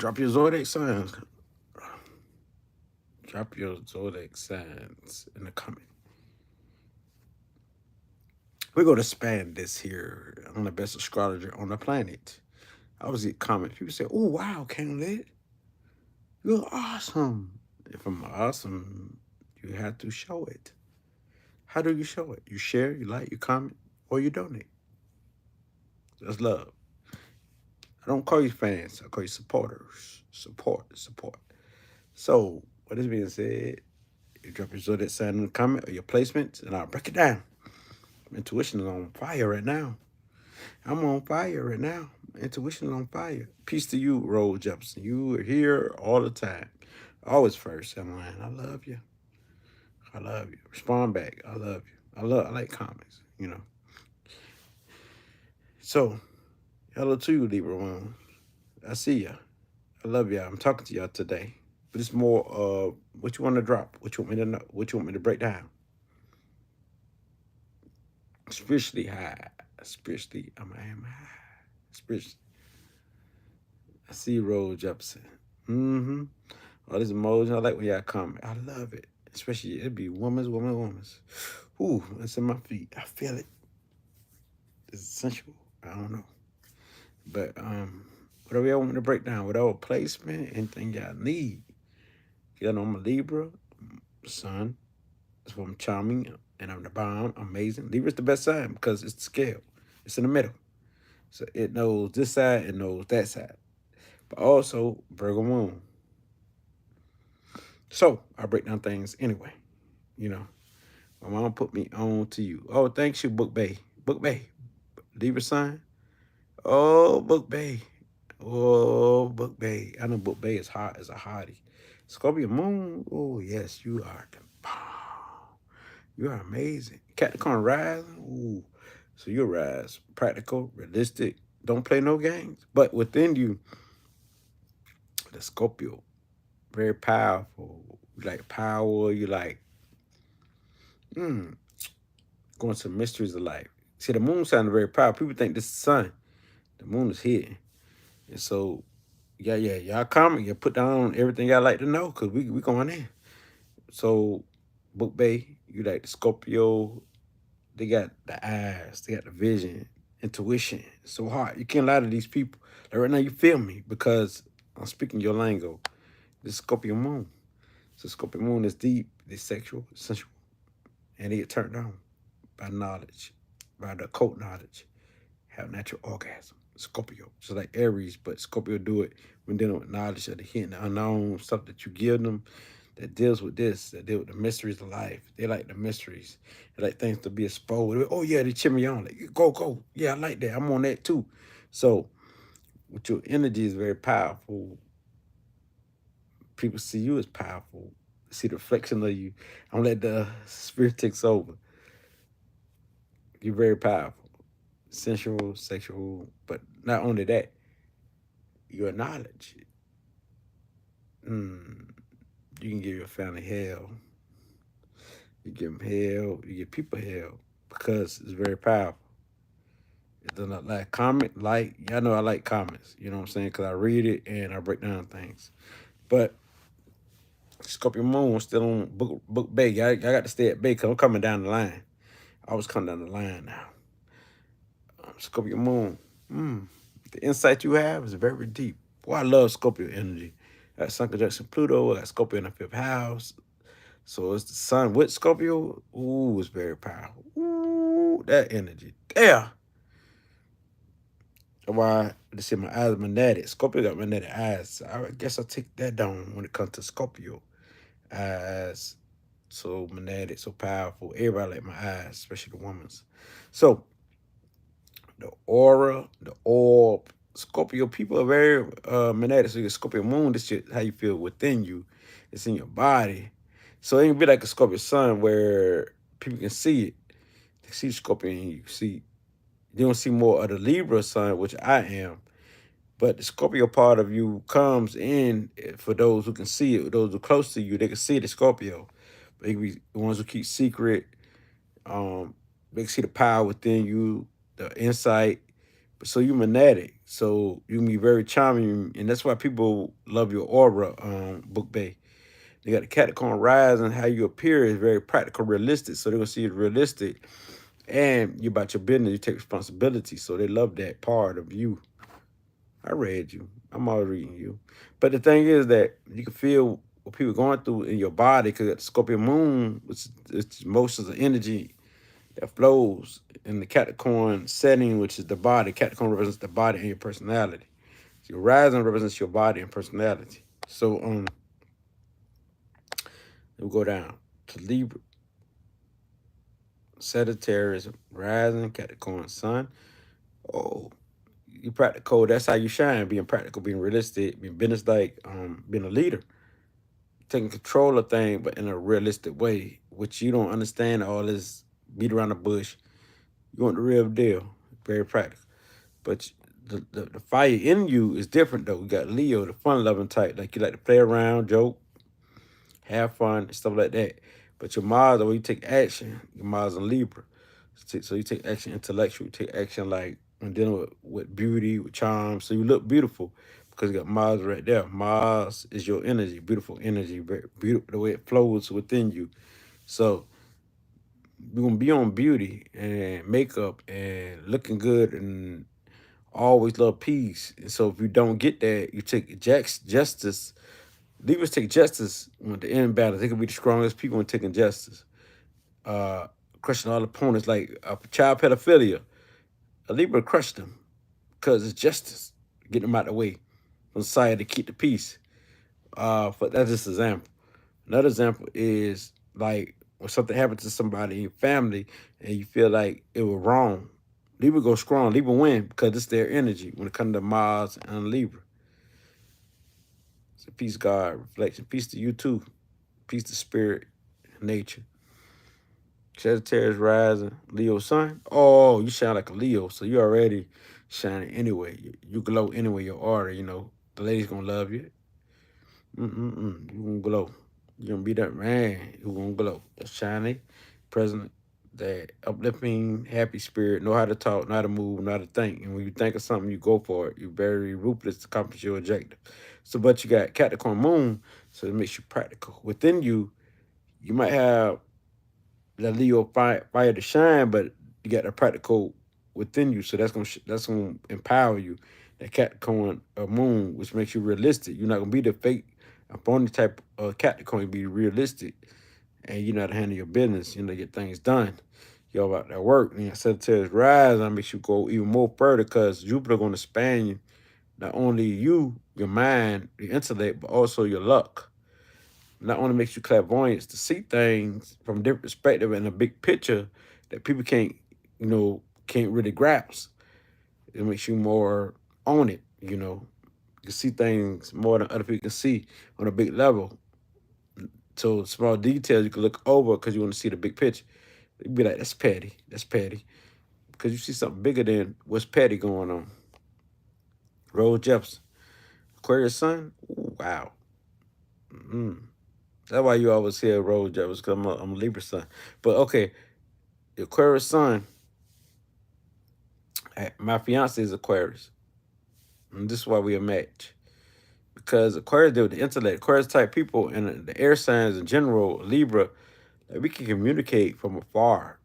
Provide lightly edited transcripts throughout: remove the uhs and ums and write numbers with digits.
Drop your zodiac signs. Drop your zodiac signs in the comment. We're going to span this here. I'm the best astrologer on the planet. I always get comments. People say, "Oh wow, Candid, you're awesome." If I'm awesome, you have to show it. How do you show it? You share, you like, you comment, or you donate. That's love. I don't call you fans. I call you supporters. Support. So, with this being said, you drop your zodiac sign in the comment or your placements, and I'll break it down. Intuition is on fire right now. I'm on fire right now. Intuition is on fire. Peace to you, Roll Jefferson. You are here all the time. Always first in line. I love you. I love you. Respond back. I love you. I like comments. So, hello to you, Libra One. I see ya. I love y'all. I'm talking to y'all today. But it's more what you want to drop, what you want me to know, what you want me to break down. Spiritually high. Spiritually, I am high. Spiritually. I see you, Roll Jefferson. Mm-hmm. All this emoji, I like when y'all comment. I love it. Especially, it'd be woman's. Ooh, it's in my feet. I feel it. It's sensual. I don't know. But whatever y'all want me to break down, whatever placement, anything y'all need. Y'all know I'm a Libra, sun. That's why I'm charming and I'm the bomb, amazing. Libra's the best sign because it's the scale. It's in the middle. So it knows this side, it knows that side. But also Virgo moon. So I break down things anyway. You know, my mom put me on to you. Oh, thanks you, Book Bay. Book Bay. Libra sign. Oh, Book Bay. Oh, Book Bay. I know Book Bay is hot as a hottie. Scorpio moon. Oh, yes, you are the bomb. You are amazing. Capricorn rising. Ooh. So you rise. Practical, realistic. Don't play no games. But within you, the Scorpio, very powerful. You like power. You like going to mysteries of life. See, the moon sounded very powerful. People think this is the sun. The moon is hidden. And so, yeah, y'all comment. You put down everything y'all like to know because we going in. So, Book Bay, you like the Scorpio. They got the eyes. They got the vision, intuition. It's so hard. You can't lie to these people. Like right now, you feel me because I'm speaking your lingo. This Scorpio moon. So Scorpio moon is deep, it's sexual, sensual, and they get turned on by knowledge, by the occult knowledge. Have natural orgasm. Scorpio, just like Aries, but Scorpio do it when dealing with knowledge of the hidden, the unknown, stuff that you give them that deals with this, that deal with the mysteries of life. They like the mysteries. They like things to be exposed. Oh yeah, they cheer me on. Like, go. Yeah, I like that. I'm on that too. So with your energy is very powerful. People see you as powerful. See the reflection of you. I'm let the spirit takes over. You're very powerful. Sensual, sexual, but not only that, your knowledge. You can give your family hell. You give them hell. You give people hell because it's very powerful. It does not like comment, like y'all know I like comments. You know what I'm saying? Because I read it and I break down things. But Scorpio Moon still on book Bay. I got to stay at Bay because I'm coming down the line. I was coming down the line now. Scorpio Moon. The insight you have is very deep. Boy, I love Scorpio energy. That Sun conjunction Pluto, that Scorpio in the fifth house. So it's the Sun with Scorpio. Ooh, it's very powerful. Ooh, that energy. There. Why they say my eyes are magnetic. Scorpio got magnetic eyes. So I guess I take that down when it comes to Scorpio. Eyes so magnetic, so powerful. Everybody like my eyes, especially the woman's. So the aura, the orb. Scorpio people are very magnetic. So your Scorpio moon, this shit how you feel within you. It's in your body. So it can be like a Scorpio sun where people can see it. They see Scorpio and you see you don't see more of the Libra sun, which I am. But the Scorpio part of you comes in for those who can see it, those who are close to you, they can see the Scorpio. But it can be the ones who keep secret. They can see the power within you, the insight. So you magnetic. So you can be very charming, and that's why people love your aura, Book Bay. They got the Capricorn rise, and how you appear is very practical, realistic. So they're gonna see you realistic, and you about your business. You take responsibility. So they love that part of you. I read you. I'm always reading you. But the thing is that you can feel what people going through in your body because the Scorpio moon, which is emotions of energy that flows in the Capricorn setting, which is the body. Capricorn represents the body and your personality. So your rising represents your body and personality. So we'll go down to Libra, Sagittarius, rising, Capricorn, Sun. Oh, you practical. That's how you shine. Being practical, being realistic, being business like, being a leader, taking control of things, but in a realistic way, which you don't understand all this beat around the bush. You want the real deal. Very practical. But the fire in you is different though. You got Leo, the fun loving type. Like you like to play around, joke, have fun, stuff like that. But your Mars, when you take action, your Mars in Libra. So you take action intellectual, you take action like when dealing with beauty, with charm. So you look beautiful because you got Mars right there. Mars is your energy, beautiful energy, very beautiful the way it flows within you. So you're gonna be on beauty and makeup and looking good and always love peace. And so if you don't get that, you take justice. Libras take justice when the end battle. They can be the strongest people in taking justice. Uh, Crushing all opponents like child pedophilia. A Libra crushed them because it's justice. Get them out the way from society to keep the peace. But that's just an example. Another example is like when something happens to somebody in your family and you feel like it was wrong. Libra go strong. Libra win because it's their energy when it comes to Mars and Libra. So peace, God, reflection. Peace to you too. Peace to spirit, nature. Sagittarius rising, Leo sun. Oh, you shine like a Leo, so you already shining anyway. You glow anyway. Your aura, the ladies gonna love you. You gonna glow. You gonna be that man. You gonna glow. That's shiny, present, that uplifting, happy spirit. Know how to talk, know how to move, know how to think. And when you think of something, you go for it. You're very ruthless to accomplish your objective. So, but you got Capricorn moon, so it makes you practical. Within you, you might have the Leo fire to shine, but you got the practical within you. So that's gonna empower you. That Capricorn moon, which makes you realistic. You're not gonna be the fake phony type of Capricorn. You be realistic, and you know how to handle your business. You know, get things done. You all about that work. And Sagittarius rise, that makes you go even more further because Jupiter gonna span you. Not only you, your mind, your intellect, but also your luck. Not only makes you clairvoyant to see things from a different perspective and a big picture that people can't really grasp. It makes you more on it. You can see things more than other people can see on a big level. So small details you can look over because you want to see the big picture. You'd be like, that's petty. That's petty. Because you see something bigger than what's petty going on. Rose Jefferson. Aquarius Sun? Ooh, wow. Mm. That's why you always hear Rose Jefferson because I'm a Libra Sun. But okay, the Aquarius Sun, my fiance is Aquarius. And this is why we a match. Because Aquarius deal with the intellect. Aquarius type people and the air signs in general, Libra, like we can communicate from afar.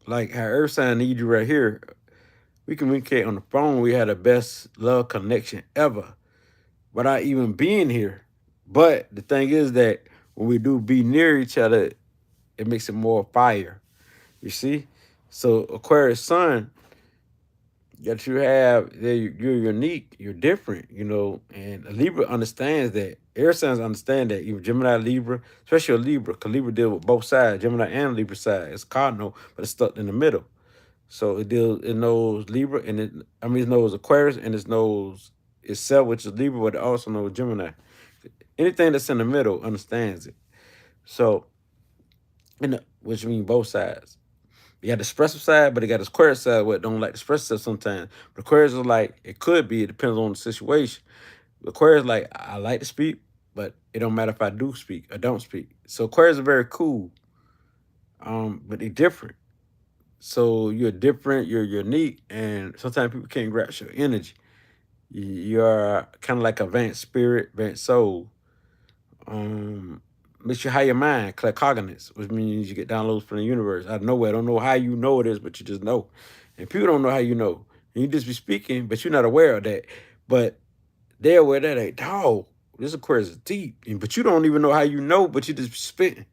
Like how Earth sign need you right here. We communicate on the phone. We had the best love connection ever without even being here. But the thing is that when we do be near each other, it makes it more fire. You see? So Aquarius Sun that you have, you're unique, you're different, and a Libra understands that. Air signs understand that. Even Gemini, Libra, especially a Libra, because Libra deal with both sides, Gemini and Libra side. It's cardinal, but it's stuck in the middle. So it knows Libra, and it knows Aquarius, and it knows itself, which is Libra, but it also knows Gemini. Anything that's in the middle understands it. So, which means both sides. You got the expressive side, but it got the Aquarius side where it don't like the expressive side sometimes. But Aquarius is like, it could be, it depends on the situation. The Aquarius is like, I like to speak, but it don't matter if I do speak or don't speak. So Aquarius are very cool, but they're different. So you're different, you're unique, and sometimes people can't grasp your energy. You're kind of like advanced spirit, advanced soul. Makes you higher mind, claircognizance, which means you get downloads from the universe out of nowhere. I don't know how you know it is, but you just know. And people don't know how you know. And you just be speaking, but you're not aware of that. But they're aware that, like, dog, this Aquarius is deep. But you don't even know how you know, but you just spitting.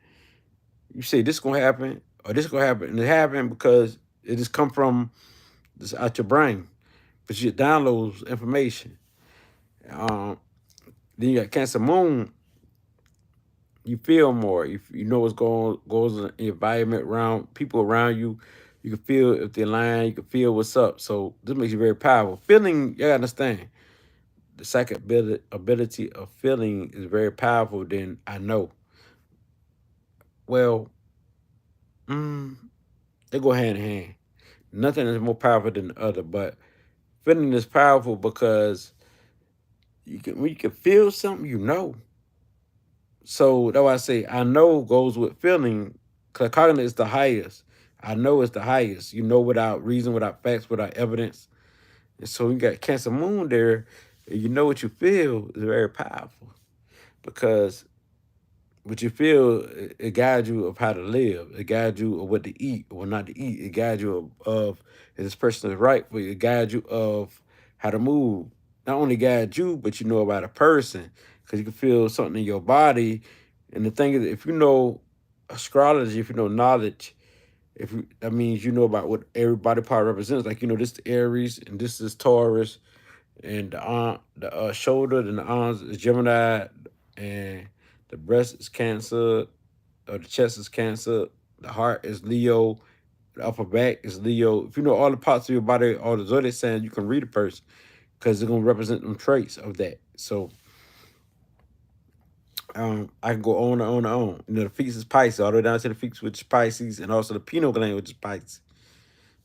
You say this gonna happen or this gonna happen, and it happened because it just come from this out your brain. But you downloads information. Um, then you got Cancer Moon. You feel more. You know what's going goes in the environment around people around you. You can feel if they're lying. You can feel what's up. So this makes you very powerful. Feeling, you gotta understand. The second ability of feeling is very powerful than I know. Well, mm, they go hand in hand. Nothing is more powerful than the other, but feeling is powerful because you can when you can feel something, you know. So that's why I say I know goes with feeling. Cause cognitive is the highest. I know it's the highest. You know without reason, without facts, without evidence. And so you got Cancer Moon there, and you know what you feel is very powerful because what you feel it guides you of how to live. It guides you of what to eat or what not to eat. It guides you of if this person is right for you. It guides you of how to move. Not only guides you, but you know about a person because you can feel something in your body. And the thing is, if you know astrology, if you know knowledge, if you, that means you know about what every body part represents. Like you know, this is Aries and this is Taurus, and the shoulder and the arms is Gemini, and the breast is Cancer, or the chest is Cancer, the heart is Leo, the upper back is Leo. If you know all the parts of your body, all the zodiac signs, you can read a person because they're gonna represent them traits of that. So I can go on and on and on. You know, the feet is Pisces, all the way down to the feet, which is Pisces, and also the pineal gland, which is Pisces.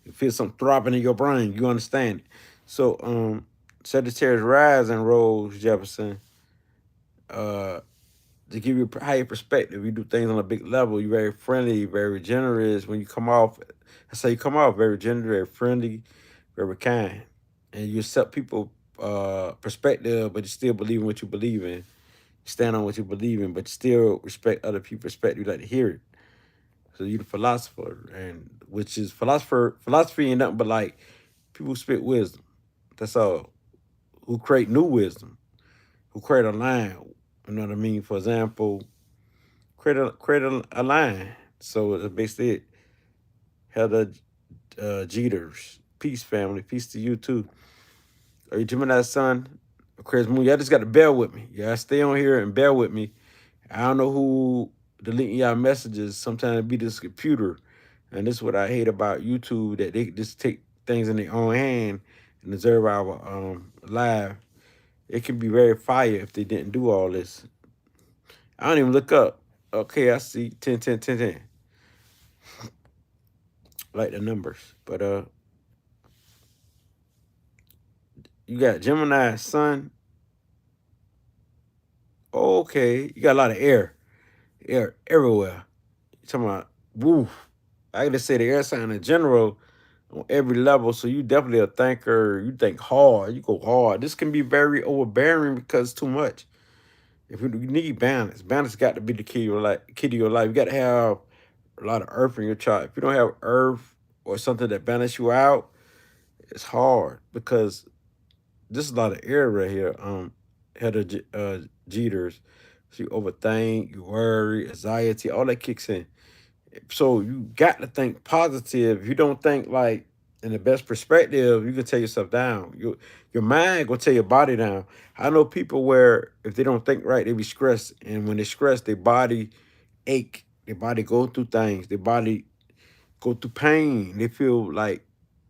You feel something throbbing in your brain. You understand it. So, Sagittarius rising, Rose Jefferson, uh, to give you a higher perspective. You do things on a big level. You're very friendly, very generous. When you come off, that's how you come off, very generous, very friendly, very kind. And you accept people perspective, but you still believe in what you believe in. Stand on what you believe in, but still respect other people's perspective. You like to hear it. So you're the philosopher, and which is philosophy ain't nothing but like people who spit wisdom. That's all. Who create new wisdom, who create a line. You know what I mean? For example, create a line. So it's basically it. Heather Jeters. Peace, family. Peace to you too. Are you Gemini's son? Aquarius Moon. Y'all just got to bear with me. Y'all stay on here and bear with me. I don't know who deleting y'all messages. Sometimes it be this computer. And this is what I hate about YouTube, that they just take things in their own hand and observe our live. It can be very fire if they didn't do all this. I don't even look up. Okay, I see 10, 10, 10, 10. Like the numbers. But you got Gemini, Sun. Okay, you got a lot of air everywhere. You talking about woof. I can just say the air sign in general on every level. So you definitely a thinker. You think hard. You go hard. This can be very overbearing because it's too much. If you need balance, balance got to be the key to your life. Key to your life. You got to have a lot of earth in your chart. If you don't have earth or something that balance you out, it's hard because this is a lot of air right here. Header Jeters. So you overthink, you worry, anxiety, all that kicks in. So you got to think positive. If you don't think like in the best perspective, you can tear yourself down. Your mind gonna tear your body down. I know people where if they don't think right, they be stressed, and when they stress, their body ache. Their body go through things. Their body go through pain. They feel like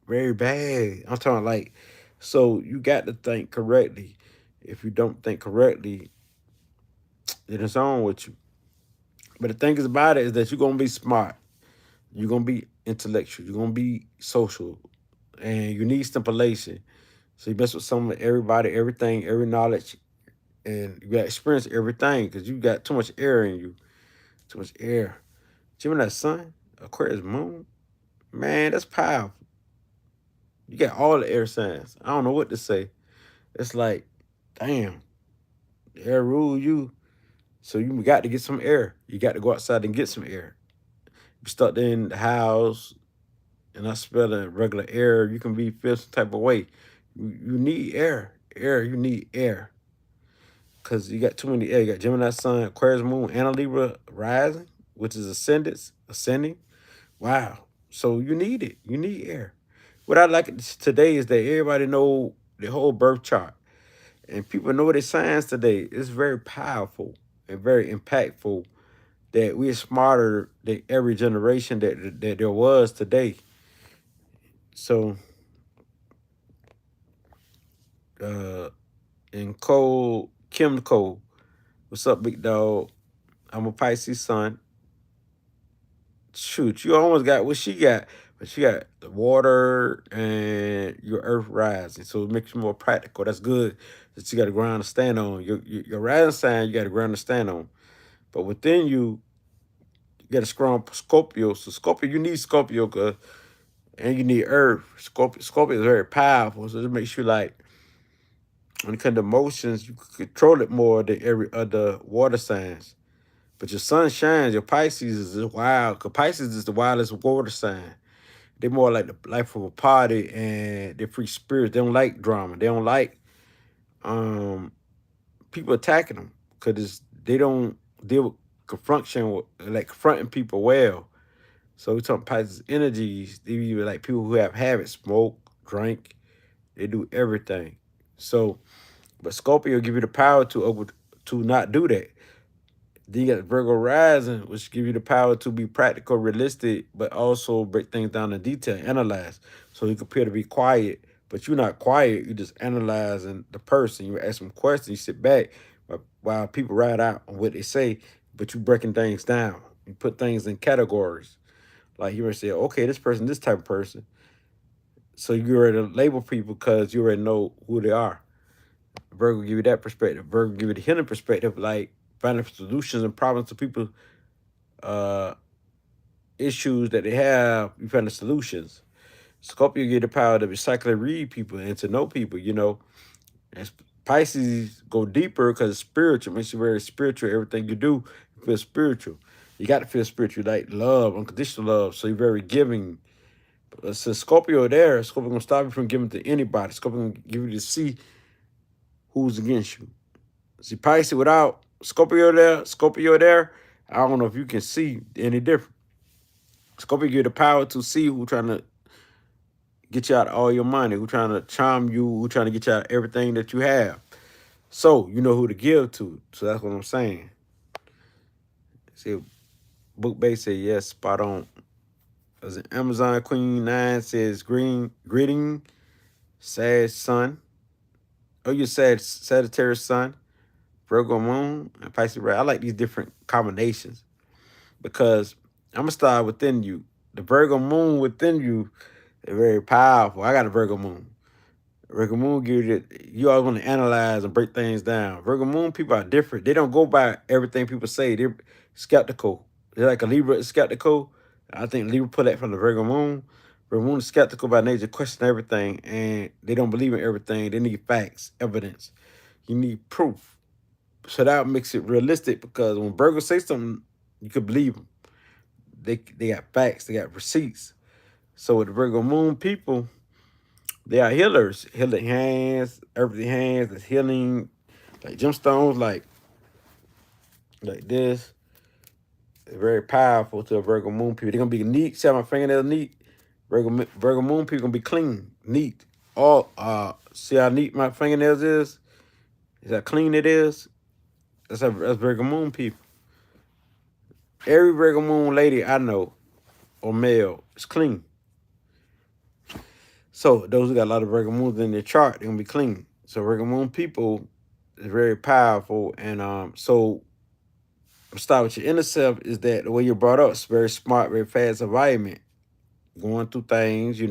very bad. I'm talking like, so you got to think correctly. If you don't think correctly, then it's on with you. But the thing is about it is that you're gonna be smart. You're gonna be intellectual. You're gonna be social, and you need stimulation. So you mess with some of everybody, everything, every knowledge, and you got to experience everything because you got too much air in you. Too much air. Gemini Sun, Aquarius Moon, man, that's powerful. You got all the air signs. I don't know what to say. It's like, damn, the air rule you. So you got to get some air. You got to go outside and get some air. You stuck in the house and not smelling regular air, you can be feel some type of way. You need air. Air, you need air. Because you got too many air. You got Gemini Sun, Aquarius Moon, and a Libra rising, which is ascending. Wow. So you need it. You need air. What I like today is that everybody know the whole birth chart. And people know their signs today. It's very powerful and very impactful that we're smarter than every generation that there was today. So uh and Kim Cole, what's up, big dog? I'm a Pisces sun. Shoot, you almost got what she got, but she got the water and your earth rising, so it makes you more practical. That's good. That you got a ground to stand on. Your rising sign, you got a ground to stand on. But within you, you got a strong Scorpio. So Scorpio, you need Scorpio, and you need Earth. Scorpio is very powerful, so it makes you like when it comes to emotions, you can control it more than every other water signs. But your sun shines, your Pisces is wild. Cause Pisces is the wildest water sign. They more like the life of a party and they're free spirits. They don't like drama. They don't like um people attacking them. Cause they don't deal with confronting people well. So we talking Pisces energies, they be like people who have habits, smoke, drink, they do everything. So but Scorpio give you the power to not do that. Then you got Virgo rising, which give you the power to be practical, realistic, but also break things down in detail, analyze. So you appear to be quiet, but you're not quiet. You're just analyzing the person. You ask them questions. You sit back while people write out on what they say, but you breaking things down. You put things in categories. Like you already say, okay, this person, this type of person. So you already label people because you already know who they are. Virgo give you that perspective. Virgo give you the healing perspective, like finding solutions and problems to people uh issues that they have, you find the solutions. Scorpio get the power to recycle and read people and to know people. And Pisces go deeper because it's spiritual. It makes you very spiritual. Everything you do, you feel spiritual. You got to feel spiritual, like love, unconditional love. So you're very giving. Since Scorpio there, Scorpio gonna stop you from giving to anybody. Scorpio gonna give you to see who's against you. See Pisces without Scorpio there, I don't know if you can see any different. Scorpio give you the power to see who trying to get you out of all your money, who trying to charm you, who trying to get you out of everything that you have. So you know who to give to. So that's what I'm saying. See, Book Bay said yes, spot on. As an Amazon Queen 9 says greeting, sad sun. Oh, you said Sagittarius sun, Virgo moon, and Pisces red. I like these different combinations because I'm gonna start within you. The Virgo moon within you is very powerful. I got a Virgo moon. Virgo moon gives you always want to analyze and break things down. Virgo moon people are different. They don't go by everything people say. They're skeptical. They're like a Libra is skeptical. I think Libra put that from the Virgo moon. Virgo moon is skeptical by nature, question everything, and they don't believe in everything. They need facts, evidence. You need proof. So that makes it realistic because when Virgo say something, you could believe them. They got facts. They got receipts. So with the Virgo moon people, they are healers, healing hands, earthly hands that's healing, like gemstones, like this. It's very powerful to a Virgo moon people. They're gonna be neat. See how my fingernails neat? Virgo moon people gonna be clean, neat. All see how neat my fingernails is? Is how clean it is? That's Virgo moon people. Every Virgo moon lady I know or male is clean. So those who got a lot of Virgo moons in their chart, they're gonna be clean. So Virgo moon people is very powerful, and so start with your inner self is that the way you're brought up is very smart, very fast environment, going through things,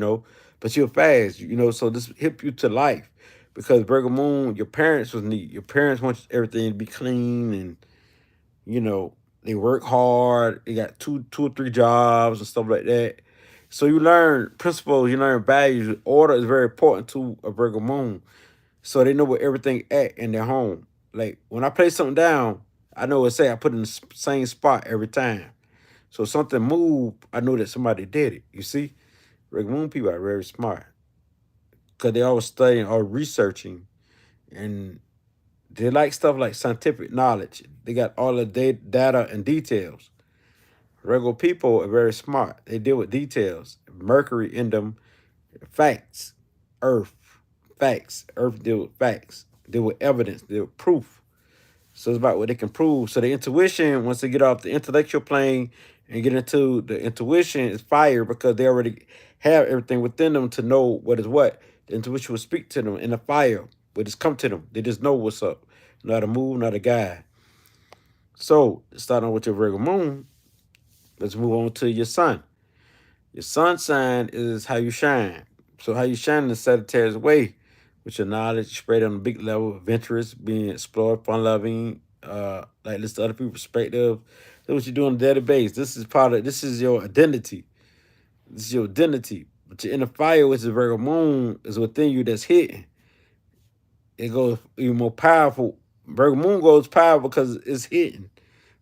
but you're fast, so this hip you to life because Virgo moon, your parents was neat. Your parents want everything to be clean and they work hard. They got two or three jobs and stuff like that. So you learn principles, you learn values. Order is very important to a Virgo moon. so they know where everything at in their home. Like when I place something down, I know it say I put it in the same spot every time. So if something moved, I know that somebody did it. You see, regular moon people are very smart because they always studying or researching, and they like stuff like scientific knowledge. They got all the data and details. Regular people are very smart. They deal with details. Mercury in them, facts. Earth, facts. Earth deal with facts. Deal with evidence. Deal with proof. So it's about what they can prove. So the intuition, once they get off the intellectual plane and get into the intuition, is fire because they already have everything within them to know what is what. The intuition will speak to them in the fire, but just come to them. They just know what's up. Not a move, not a guide. So starting with your Virgo moon, let's move on to your sun. Your sun sign is how you shine. So how you shine in the Sagittarius way, with your knowledge spread on a big level, adventurous, being explored, fun loving, like listen to other people's perspective. That's what you do on a daily basis. This is your identity. This is your identity. But your inner fire, which is Virgo moon, is within you that's hidden. It goes even more powerful. Virgo moon goes powerful because it's hidden.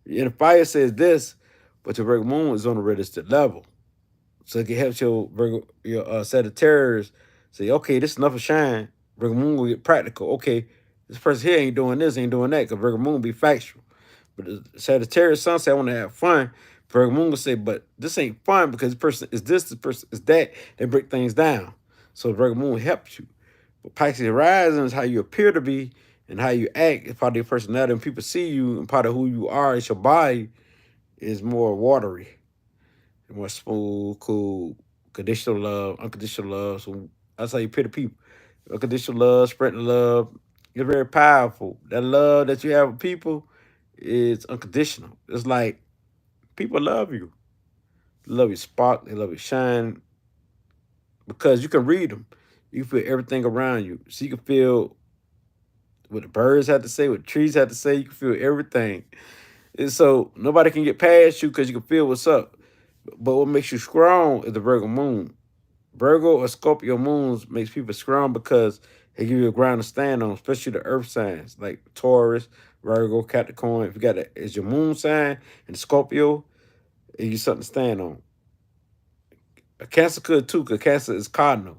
Your inner fire says this, but your Virgo moon is on a registered level. So it can help your Sagittarius say, okay, this is enough of shine. Virgo Moon will get practical. Okay, this person here ain't doing this, ain't doing that, because Virgo Moon be factual. But the Sagittarius sun say, I want to have fun. Virgo Moon will say, but this ain't fun because this person is that. They break things down. So Virgo Moon helps you. But Pisces rising is how you appear to be and how you act. It's part of your personality. When people see you and part of who you are, it's your body is more watery, more smooth, cool, conditional love, unconditional love. So that's how you pity people. Unconditional love, spreading love. It's very powerful. That love that you have with people is unconditional. It's like people love you. They love your spark. They love your shine because you can read them. You feel everything around you. So you can feel what the birds have to say, what the trees have to say. You can feel everything. And so nobody can get past you because you can feel what's up. But what makes you strong is the Virgo moon. Virgo or Scorpio moons makes people strong because they give you a ground to stand on, especially the earth signs like Taurus, Virgo, Capricorn. If you got that as your moon sign and Scorpio, it gives you something to stand on. A Cancer could too, because Cancer is cardinal.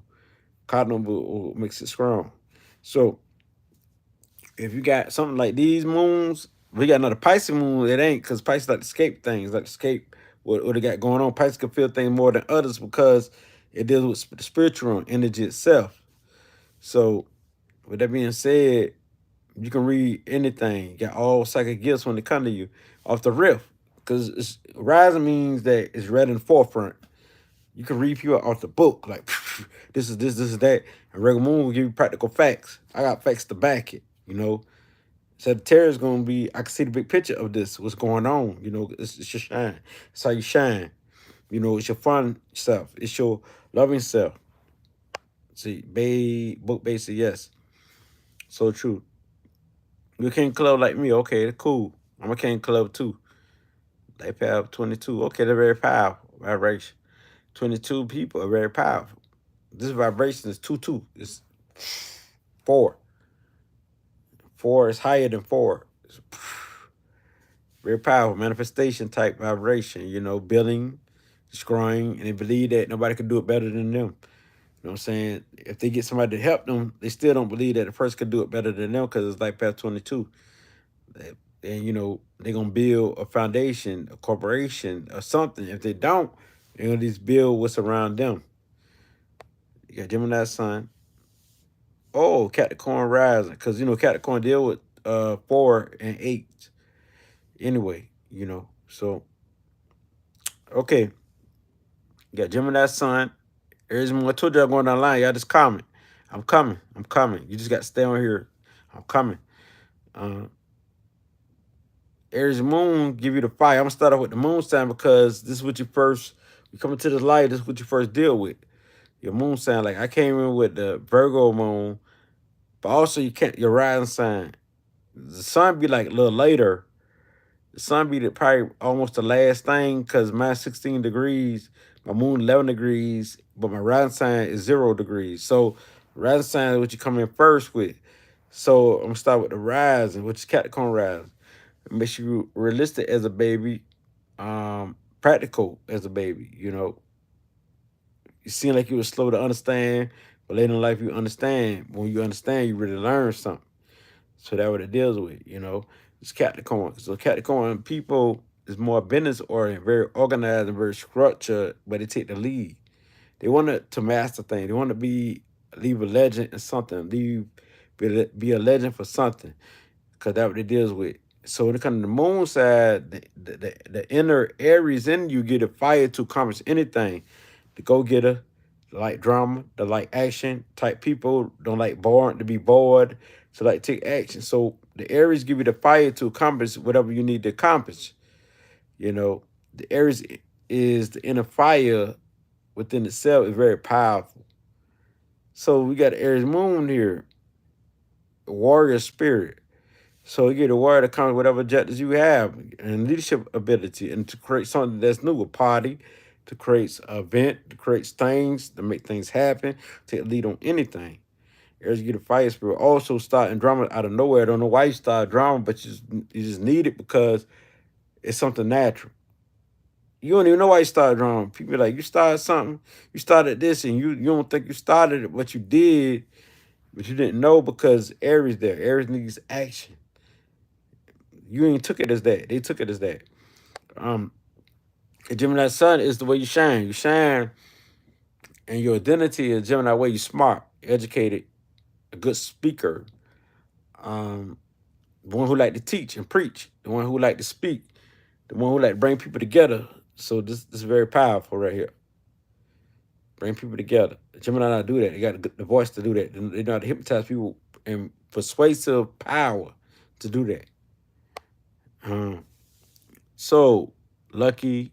Cardinal makes it strong. So if you got something like these moons, we got another Pisces moon, it ain't because Pisces like to escape things, like to escape what they got going on. Pisces can feel things more than others because it deals with the spiritual energy itself. So, with that being said, you can read anything. You got all psychic gifts when they come to you off the riff. Because rising means that it's right in the forefront. You can read people off the book, like this is that. And Regular Moon will give you practical facts. I got facts to back it, you know. Sagittarius is gonna be, I can see the big picture of this, what's going on. You know, it's your shine. It's how you shine. You know, it's your fun self. It's your loving self. See, book basic, yes. So true. You a king club like me, okay, that's cool. I'm a king club too. They have 22. Okay, they're very powerful. Vibration. 22 people are very powerful. This vibration is 2-2. It's 4. 4 is higher than 4. It's very powerful. Manifestation type vibration, you know, building, destroying, and they believe that nobody can do it better than them. You know what I'm saying? If they get somebody to help them, they still don't believe that the person could do it better than them because it's like past 22. And, you know, they're going to build a foundation, a corporation, or something. If they don't, they're going to just build what's around them. You got Gemini Sun. Oh, Capricorn rising. Because, you know, Capricorn deal with 4 and 8. Anyway, you know. So, okay. You got Gemini Sun. Aries Moon. I told you I'm going down the line. Y'all just comment. I'm coming. I'm coming. You just got to stay on here. I'm coming. Uh, Aries Moon give you the fire. I'm going to start off with the moon sign because this is what you come into the light, this is what you first deal with. Your moon sign. Like I came in with the Virgo moon, but also you can't, your rising sign. The sun be like a little later. The sun be probably almost the last thing because mine's 16 degrees, my moon 11 degrees, but my rising sign is 0 degrees. So rising sign is what you come in first with. So I'm gonna start with the rising, which is Capricorn rising. It makes you realistic as a baby, practical as a baby. You know, you seem like you were slow to understand, but later in life you understand. When you understand, you really learn something. So that's what it deals with. You know, it's Capricorn. So Capricorn people is more business oriented, very organized and very structured, but they take the lead. They want to master things. They want to leave a legend in something. Be a legend for something, because that's what it deals with. So when it comes to the moon side, the inner Aries in you get a fire to accomplish anything. The go getter, the like drama, the like action type people, don't like boring to be bored, so like take action. So the Aries give you the fire to accomplish whatever you need to accomplish. You know, the Aries is the inner fire within itself is very powerful. So we got Aries moon here, warrior spirit. So you get a warrior to come with whatever objectives you have and leadership ability and to create something that's new, a party, to create an event, to create things, to make things happen, take a lead on anything. Aries get a fire spirit. Also starting drama out of nowhere. I don't know why you start drama, but you just need it because it's something natural. You don't even know why you started drama. People be like, you started something, you started this, and you don't think you started it, but you did, but you didn't know because Aries there. Aries needs action. You ain't took it as that. They took it as that. Um, Gemini Sun is the way you shine. You shine, and your identity is Gemini way. You smart, educated, a good speaker. Um, the one who like to teach and preach. The one who like to speak. The one who like to bring people together. So this is very powerful right here. Bring people together. Gemini not do that. They got the voice to do that. They know how to hypnotize people and persuasive power to do that. Um, so Lucky,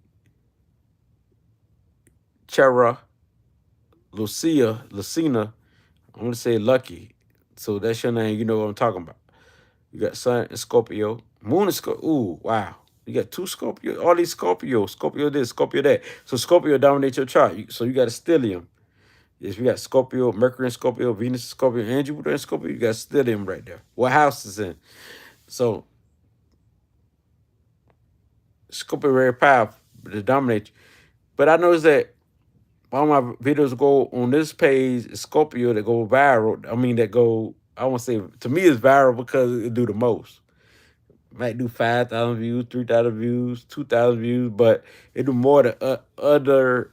Chera, Lucina, I'm gonna say Lucky. So that's your name. You know what I'm talking about. You got Sun and Scorpio. Moon is Scorpio. Ooh, wow. You got two Scorpio. All these Scorpio. Scorpio this, Scorpio that. So Scorpio dominates your chart. So you got a stellium. Yes, we got Scorpio, Mercury and Scorpio, Venus and Scorpio, and Jupiter and Scorpio. You got stellium right there. What house is in? So Scorpio very powerful to dominate you. But I noticed that all my videos go on this page is Scorpio that go viral. I mean, that go, I won't say, to me it's viral because it do the most. Might do 5,000 views, 3,000 views, 2,000 views, but it do more than other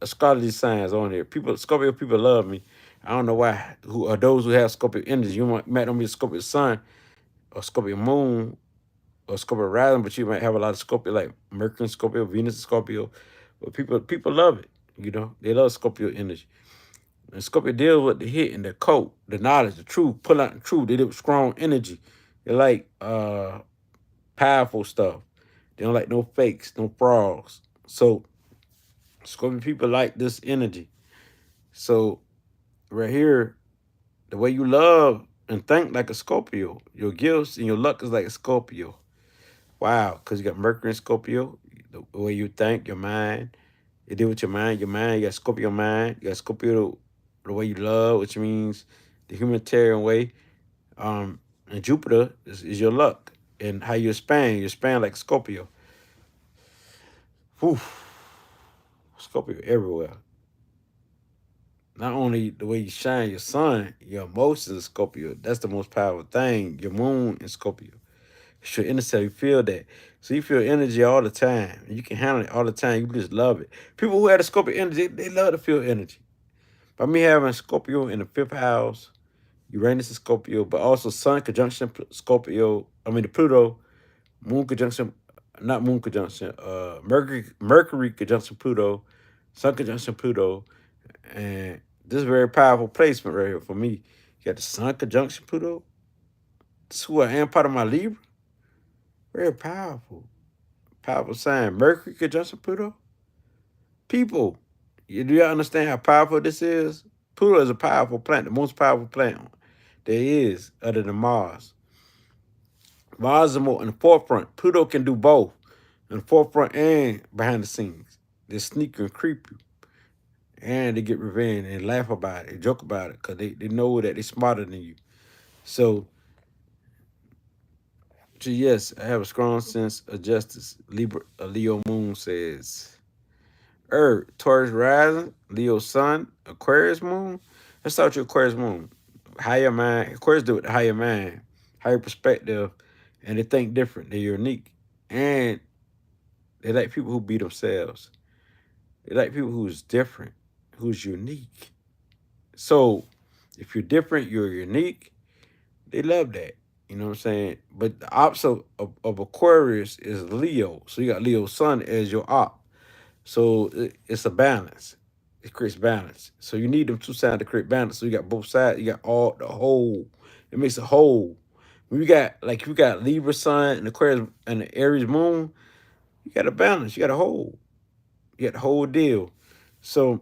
astrology signs on here. Scorpio people love me. I don't know why. Who are those who have Scorpio energy? Might not be a Scorpio sun or Scorpio moon or Scorpio rising, but you might have a lot of Scorpio like Mercury and Scorpio, Venus and Scorpio. But people love it. You know, they love Scorpio energy. And Scorpio deals with the hit and the coat, the knowledge, the truth, pull out the truth. They do strong energy. They like powerful stuff. They don't like no fakes, no frauds. So Scorpio people like this energy. So right here, the way you love and think like a Scorpio, your gifts and your luck is like a Scorpio. Wow, because you got Mercury in Scorpio, the way you think, your mind. You deal with your mind, you got Scorpio mind, you got Scorpio the way you love, which means the humanitarian way. And Jupiter is your luck and how you expand. You expand like Scorpio. Whew. Scorpio everywhere. Not only the way you shine your sun, your emotions is Scorpio. That's the most powerful thing. Your moon is Scorpio. It's your inner self. You feel that. So you feel energy all the time. You can handle it all the time. You just love it. People who have the Scorpio energy, they love to feel energy. By me having Scorpio in the fifth house, Uranus is Scorpio, but also Sun conjunction Scorpio. I mean the Pluto, Moon conjunction, not Moon conjunction. Mercury conjunction Pluto, Sun conjunction Pluto, and this is a very powerful placement right here for me. You got the Sun conjunction Pluto. This is who I am, part of my Libra. Very powerful, powerful sign. Mercury conjunction Pluto. People, do y'all understand how powerful this is? Pluto is a powerful planet, the most powerful planet there is, other than Mars. Mars is more in the forefront. Pluto can do both, in the forefront and behind the scenes. They sneak and creep you, and they get revenge and laugh about it, and joke about it, because they know that they're smarter than you. So, yes, I have a strong sense of justice. Libra, Leo moon says. Taurus rising, Leo sun, Aquarius moon. Let's start with your Aquarius moon. Higher mind. Aquarius do with the higher mind, higher perspective, and they think different. They're unique, and they like people who be themselves. They like people who's different, who's unique. So, if you're different, you're unique. They love that. You know what I'm saying? But the opposite of Aquarius is Leo. So you got Leo sun as your op. So it's a balance. It creates balance. So you need them two sides to create balance. So you got both sides. You got all the whole. It makes a whole. When you got Libra sun and Aquarius and the Aries moon, you got a balance. You got a whole. You got the whole deal. So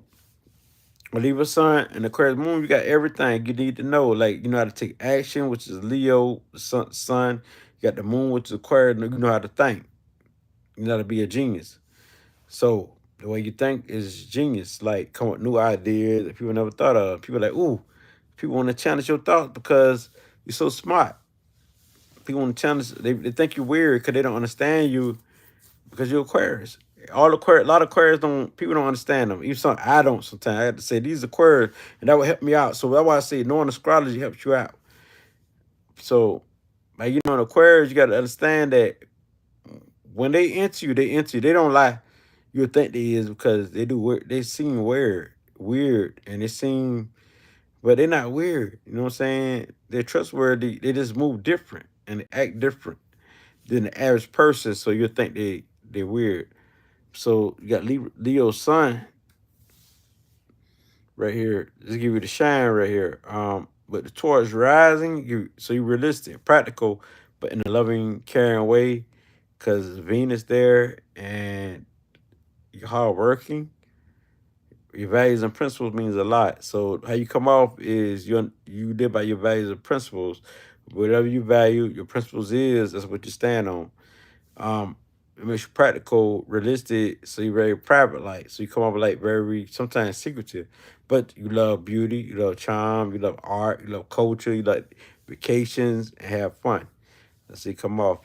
Libra sun and Aquarius moon, you got everything you need to know. Like you know how to take action, which is Leo sun. You got the moon, which is Aquarius. You know how to think. You know how to be a genius. So the way you think is genius. Like come up with new ideas that people never thought of. People are like, ooh, people want to challenge your thoughts because you're so smart. People want to challenge. They think you're weird because they don't understand you because you're Aquarius. A lot of Aquarius don't. People don't understand them. Even some I don't. Sometimes I have to say these Aquarius, and that will help me out. So that's why I say knowing astrology helps you out. So, like you know, in Aquarius, you got to understand that when they enter you, they enter you. They don't lie. You'll think they is because they do weird. They seem weird, and they seem, but they're not weird. You know what I'm saying? They're trustworthy. They just move different and they act different than the average person. So you'll think they're weird. So you got Leo sun right here. Just give you the shine right here. But the Taurus rising, you realistic, practical, but in a loving, caring way, because Venus there and you're hardworking. Your values and principles means a lot. So how you come off is you live by your values and principles. Whatever you value, your principles is that's what you stand on. It makes you practical, realistic, so you're very private like. So you come off like very sometimes secretive. But you love beauty, you love charm, you love art, you love culture, you like vacations and have fun. Let's see come off.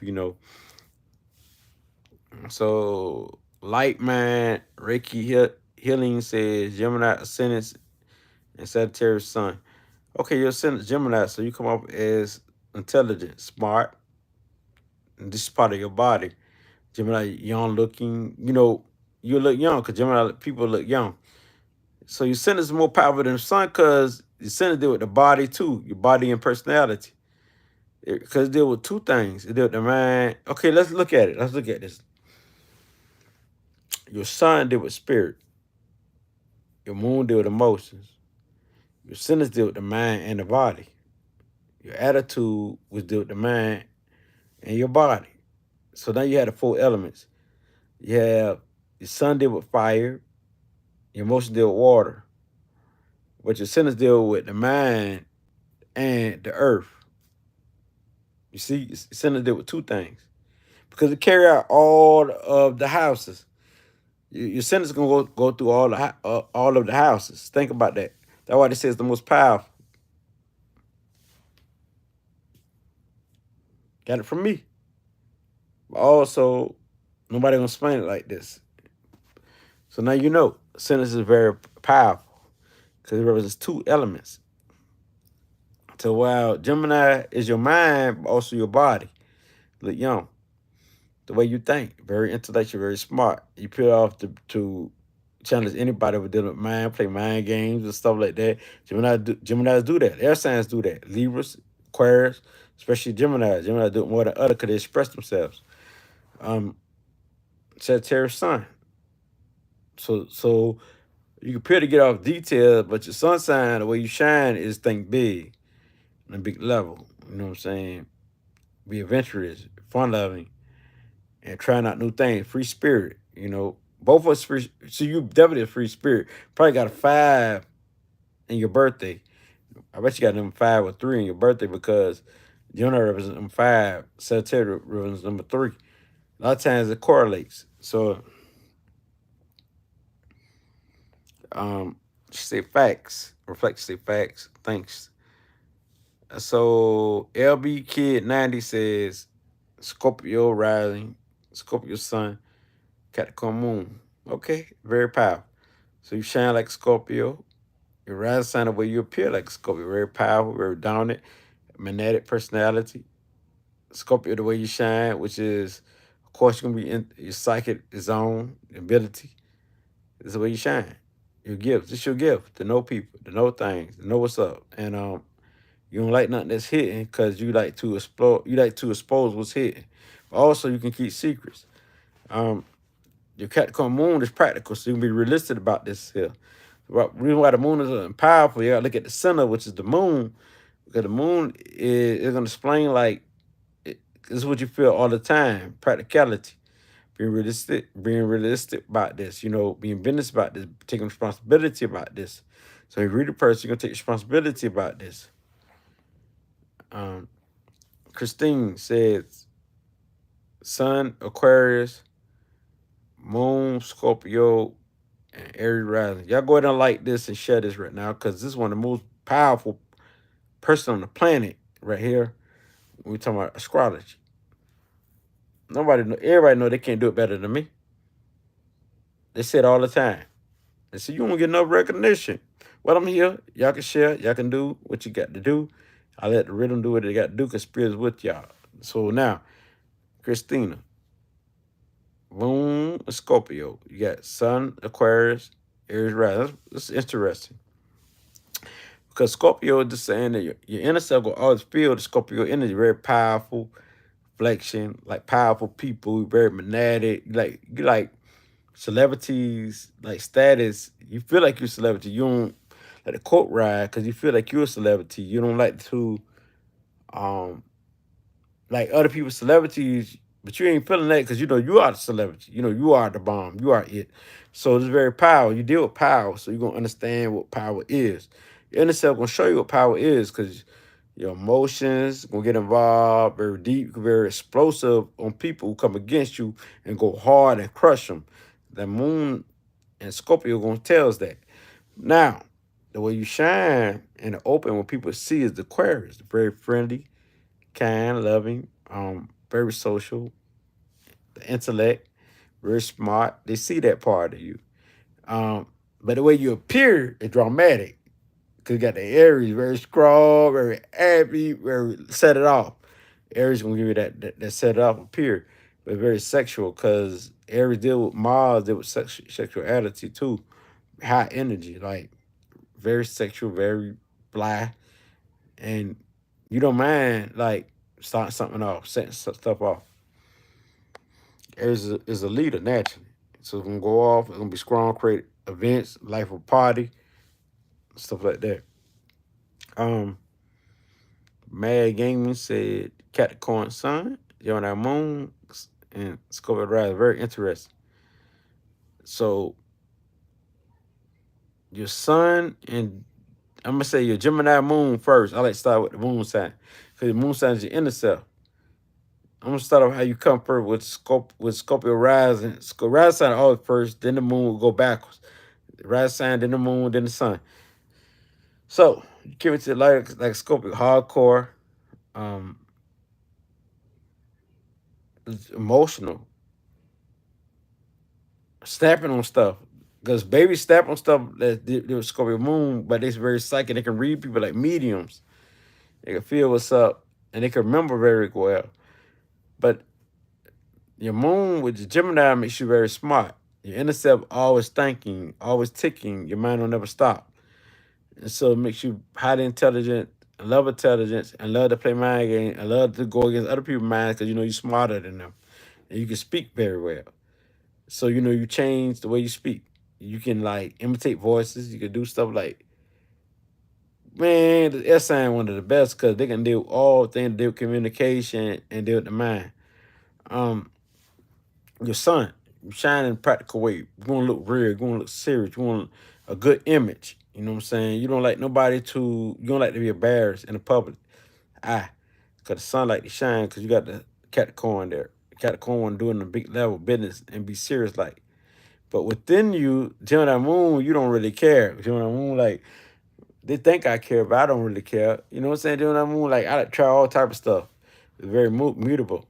So light man, healing says Gemini ascendant and Sagittarius sun. Okay, you're ascendant Gemini, so you come off as intelligent, smart, and this is part of your body. Gemini, young looking, you look young because Gemini people look young. So your sin is more powerful than the sun because your sin deal with the body too, your body and personality. Because it deal with two things. It deal with the mind. Okay, let's look at it. Let's look at this. Your sun deal with spirit. Your moon deal with emotions. Your sinners deal with the mind and the body. Your attitude was deal with the mind and your body. So now you had the four elements. You have your sun deal with fire, your emotions deal with water, but your sinners deal with the mind and the earth. You see, your sinners deal with two things because it carry out all of the houses. Your sinners gonna go through all of the houses. Think about that. That's why they say it's the most powerful. Got it from me. But also, nobody gonna explain it like this. So now you know sinners is very powerful because it represents two elements. So while Gemini is your mind, but also your body. Look young. The way you think, very intellectual, very smart. You put off to challenge anybody with dealing with mind, play mind games and stuff like that. Geminis do that. Air signs do that. Libras, Aquarius, especially Gemini. Gemini do it more than other because they express themselves. Um, Sagittarius sun. So you appear to get off details, but your sun sign, the way you shine is think big on a big level. You know what I'm saying? Be adventurous, fun loving, and trying out new things. Free spirit, Both of us free. So you definitely a free spirit. Probably got a 5 in your birthday. I bet you got number 5 or 3 in your birthday because Gemini represents number 5, Sagittarius represents number 3. A lot of times it correlates. So she say facts. Reflect say facts. Thanks. So LB Kid 90 says Scorpio rising, Scorpio sun, Capricorn moon. Okay, very powerful. So you shine like Scorpio. Your rising sign the way you appear like Scorpio. Very powerful, very dominant, magnetic personality. Scorpio the way you shine, which is of course you're gonna be in your psychic zone, ability. This is the way you shine. Your gift. This your gift to know people, to know things, to know what's up. And you don't like nothing that's hidden because you like to explore. You like to expose what's hidden. But also, you can keep secrets. Um, your Capricorn moon is practical, so you can be realistic about this here. The reason why the moon is powerful, you gotta look at the center, which is the moon, because the moon is gonna explain like this is what you feel all the time. Practicality, being realistic about this. You know, being business about this, taking responsibility about this. So if you read a person, you're gonna take responsibility about this. Um, Christine says, Sun, Aquarius, Moon, Scorpio, and Aries rising. Y'all go ahead and like this and share this right now because this is one of the most powerful person on the planet right here. We're talking about astrology. Everybody know they can't do it better than me. They say it all the time. They say you won't get enough recognition. Well, I'm here. Y'all can share. Y'all can do what you got to do. I let the rhythm do what they got to do because spirit's with y'all. So now, Christina, Moon, Scorpio. You got Sun, Aquarius, Aries rising. That's interesting. Because Scorpio is just saying that your inner self will always feel the Scorpio energy, very powerful, flexion, like powerful people, very magnetic, you like celebrities, like status. You feel like you're a celebrity. You don't like the coat ride because you feel like you're a celebrity. You don't like to um like other people's celebrities, but you ain't feeling that because you know you are the celebrity. You know you are the bomb. You are it. So it's very power. You deal with power, so you're gonna understand what power is. Your inner self gonna show you what power is because your emotions gonna get involved, very deep, very explosive on people who come against you and go hard and crush them. The moon and Scorpio gonna tell us that. Now, the way you shine in the open, what people see is the Aquarius, very friendly, kind, loving, very social, the intellect, very smart. They see that part of you. Um, but the way you appear is dramatic. Because you got the Aries, very strong, very happy, very set it off. Aries gonna give you that set it off appear. But very sexual because Aries deal with Mars, deal with sexuality too. High energy, like very sexual, very blah. And you don't mind like starting something off, setting stuff off. Aries is a leader naturally. So it's gonna go off, it's gonna be strong, create events, life of party, stuff like that. Um, Mad Gaming said Capricorn Sun, you're on our moon, and Scorpio Rise. Very interesting. So your sun and I'm gonna say your Gemini moon first. I like to start with the moon sign because the moon sign is your inner self. I'm gonna start off how you come first with Scorpio rising. Rise sign always first, then the moon will go backwards. The rise sign, then the moon, then the sun. So you came into the light like Scorpio, hardcore, um, emotional, snapping on stuff. Because babies snap on stuff that they Scorpio moon, but it's very psychic. They can read people like mediums. They can feel what's up and they can remember very well. But your moon with your Gemini makes you very smart. Your inner self always thinking, always ticking. Your mind will never stop. And so it makes you highly intelligent, love intelligence, and love to play mind games, and love to go against other people's minds because you know you're smarter than them. And you can speak very well. So you know you change the way you speak. You can like imitate voices. You can do stuff like, man, the S sign one of the best because they can deal with all things, deal with communication and deal with the mind. Um, your son, you shine in a practical way. You want to look real. You want to look serious. You want a good image. You know what I'm saying? You don't like nobody to. You don't like to be embarrassed in the public eye, cause the sun like to shine. Cause you got the Capricorn there. Capricorn doing the big level business and be serious like. But within you, Gemini Moon, you don't really care. Gemini Moon, like They think I care, but I don't really care. You know what I'm saying? Doing that moon, like I try all type of stuff. It's very mutable.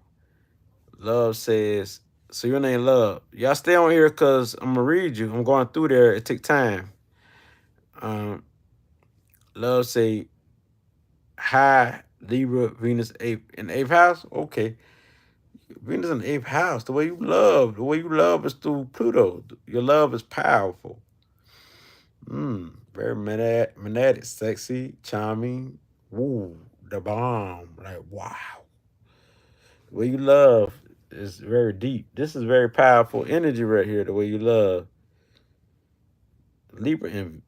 Love says, so your name Love. Y'all stay on here because I'm gonna read you. I'm going through there. It take time. Um, Love say, hi, Libra, Venus, eighth in the eighth house. Okay, Venus in the eighth house. The way you love is through Pluto. Your love is powerful. Very magnetic, sexy, charming. Woo, the bomb. Like wow, the way you love is very deep. This is very powerful energy right here. The way you love Libra and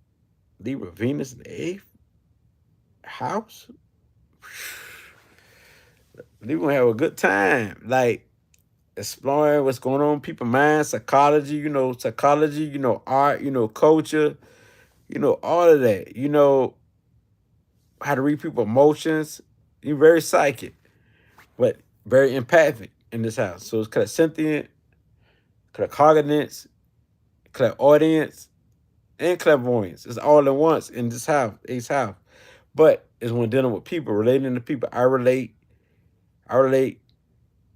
Libra, Venus in the eighth house. Libra gonna have a good time. Like exploring what's going on in people's minds, psychology, art, culture, all of that. How to read people's emotions. You're very psychic, but very empathic in this house. So it's kind of sentient, kind of cognizance, kind of audience, and clairvoyance. It's all in once in this house, Ace house. But it's when dealing with people, relating to people. I relate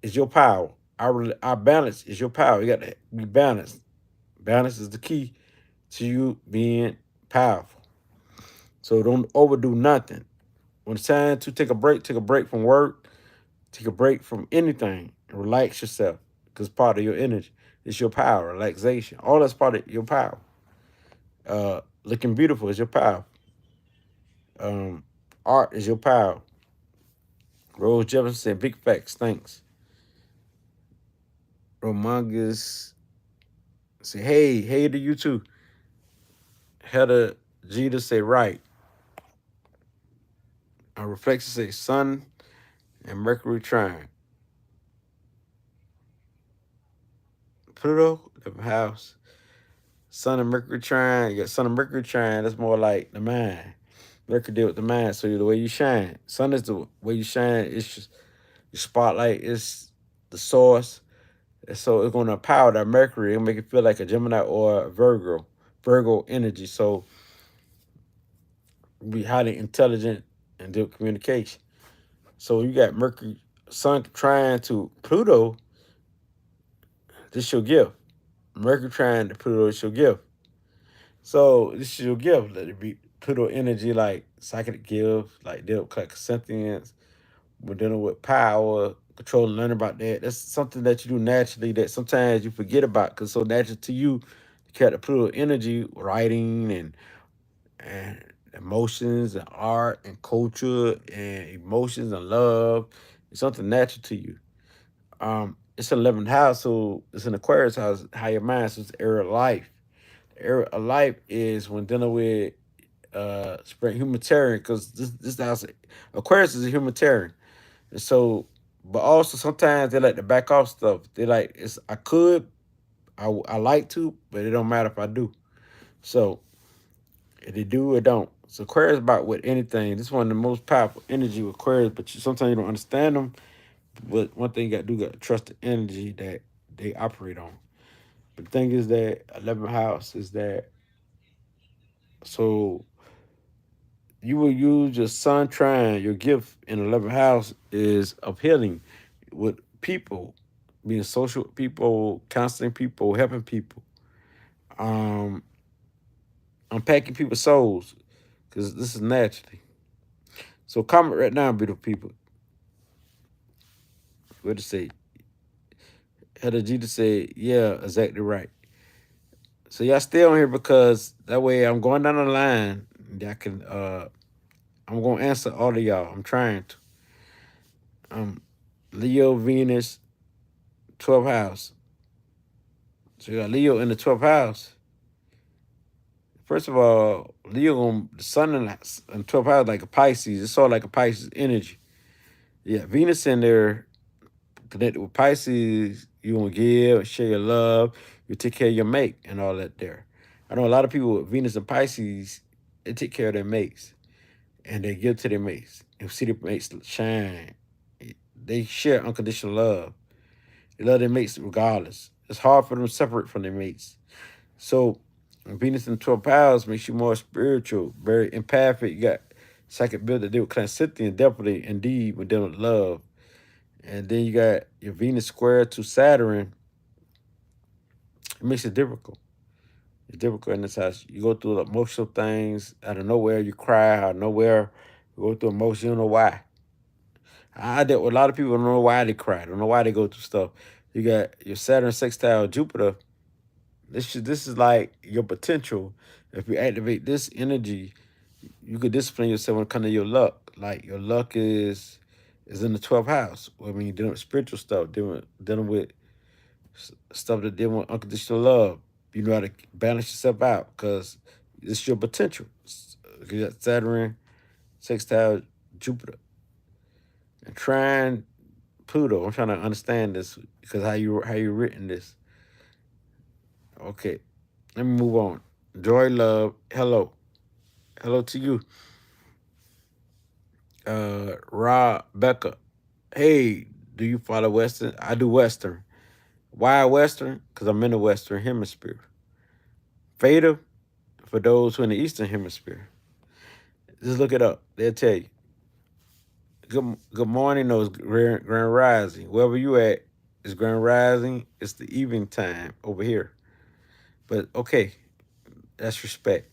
is your power. Our balance is your power. You got to be balanced. Balance is the key to you being powerful. So don't overdo nothing. When it's time to take a break from work, take a break from anything, and relax yourself. Because part of your energy is your power, relaxation. All that's part of your power. Looking beautiful is your power. Um, Art is your power. Rose Jefferson said, big facts, thanks. Romangus say, hey to you too. Heather Jeter say, right. Reflection say, Sun and Mercury trine. Pluto, the house. Sun and Mercury trine. You got Sun and Mercury trine. That's more like the mind. Mercury deal with the mind. So the way you shine. Sun is the way you shine. It's just your spotlight. It's the source. And so it's going to empower that Mercury and make it feel like a Gemini or a Virgo energy. So be highly intelligent and deal with communication. So you got Mercury, Sun trying to Pluto. This your gift. Mercury trying to Pluto is your gift. So this is your gift. Let it be Pluto energy, like psychic gift, like deal with like sentience. We're dealing with power, control, and learn about that. That's something that you do naturally that sometimes you forget about because so natural to you. You carry the Pluto energy, writing and emotions and art and culture and emotions and love. It's something natural to you. It's an 11th house, so it's an Aquarius house, higher mind, so it's the area of life. The area of life is when dealing with spring humanitarian, because this house Aquarius is a humanitarian. And so but also sometimes they like to back off stuff. They like it's I like to, but it don't matter if I do. So if they do or don't. So Aquarius about with anything. This is one of the most powerful energy with Aquarius, but sometimes you don't understand them. But one thing you got to trust the energy that they operate on. But the thing is that 11th house is that so you will use your sun trine, your gift in 11th house is of healing with people, being social with people, counseling people, helping people, um, unpacking people's souls, because this is naturally. So comment right now, beautiful people. What to say? Heather G to say, yeah, exactly right. So y'all stay on here because that way I'm going down the line. I can I'm gonna answer all of y'all. I'm trying to. Leo, Venus, 12th house. So you got Leo in the 12th house. First of all, Leo, the sun in 12th house like a Pisces. It's all like a Pisces energy. Yeah, Venus in there connected with Pisces. You want to give, share your love. You take care of your mate and all that there. I know a lot of people with Venus and Pisces, they take care of their mates and they give to their mates and see their mates shine. They share unconditional love. They love their mates regardless. It's hard for them to separate from their mates. So Venus in 12th house makes you more spiritual, very empathic. You got psychic ability to deal with clairvoyance, definitely, indeed, when dealing with love. And then you got your Venus square to Saturn. It makes it difficult. It's difficult in this house. You go through emotional things out of nowhere. You cry out of nowhere. You go through emotions. You don't know why. I dealt with a lot of people. Don't know why they cry. Don't know why they go through stuff. You got your Saturn sextile Jupiter. This is like your potential. If you activate this energy, you could discipline yourself when it comes to your luck. Like your luck is in the 12th house. I mean, you're dealing with spiritual stuff, dealing with stuff that dealing with unconditional love. You know how to balance yourself out because it's your potential. You got Saturn, sextile Jupiter, and trine Pluto. I'm trying to understand this because how you written this. Okay, let me move on. Joy, love, hello, hello to you. Rob, Becca. Hey, do you follow Western? I do Western. Why Western? Because I'm in the Western Hemisphere. Theta, for those who in the Eastern Hemisphere. Just look it up. They'll tell you. Good morning, those grand rising. Wherever you at, it's grand rising. It's the evening time over here. But okay, that's respect.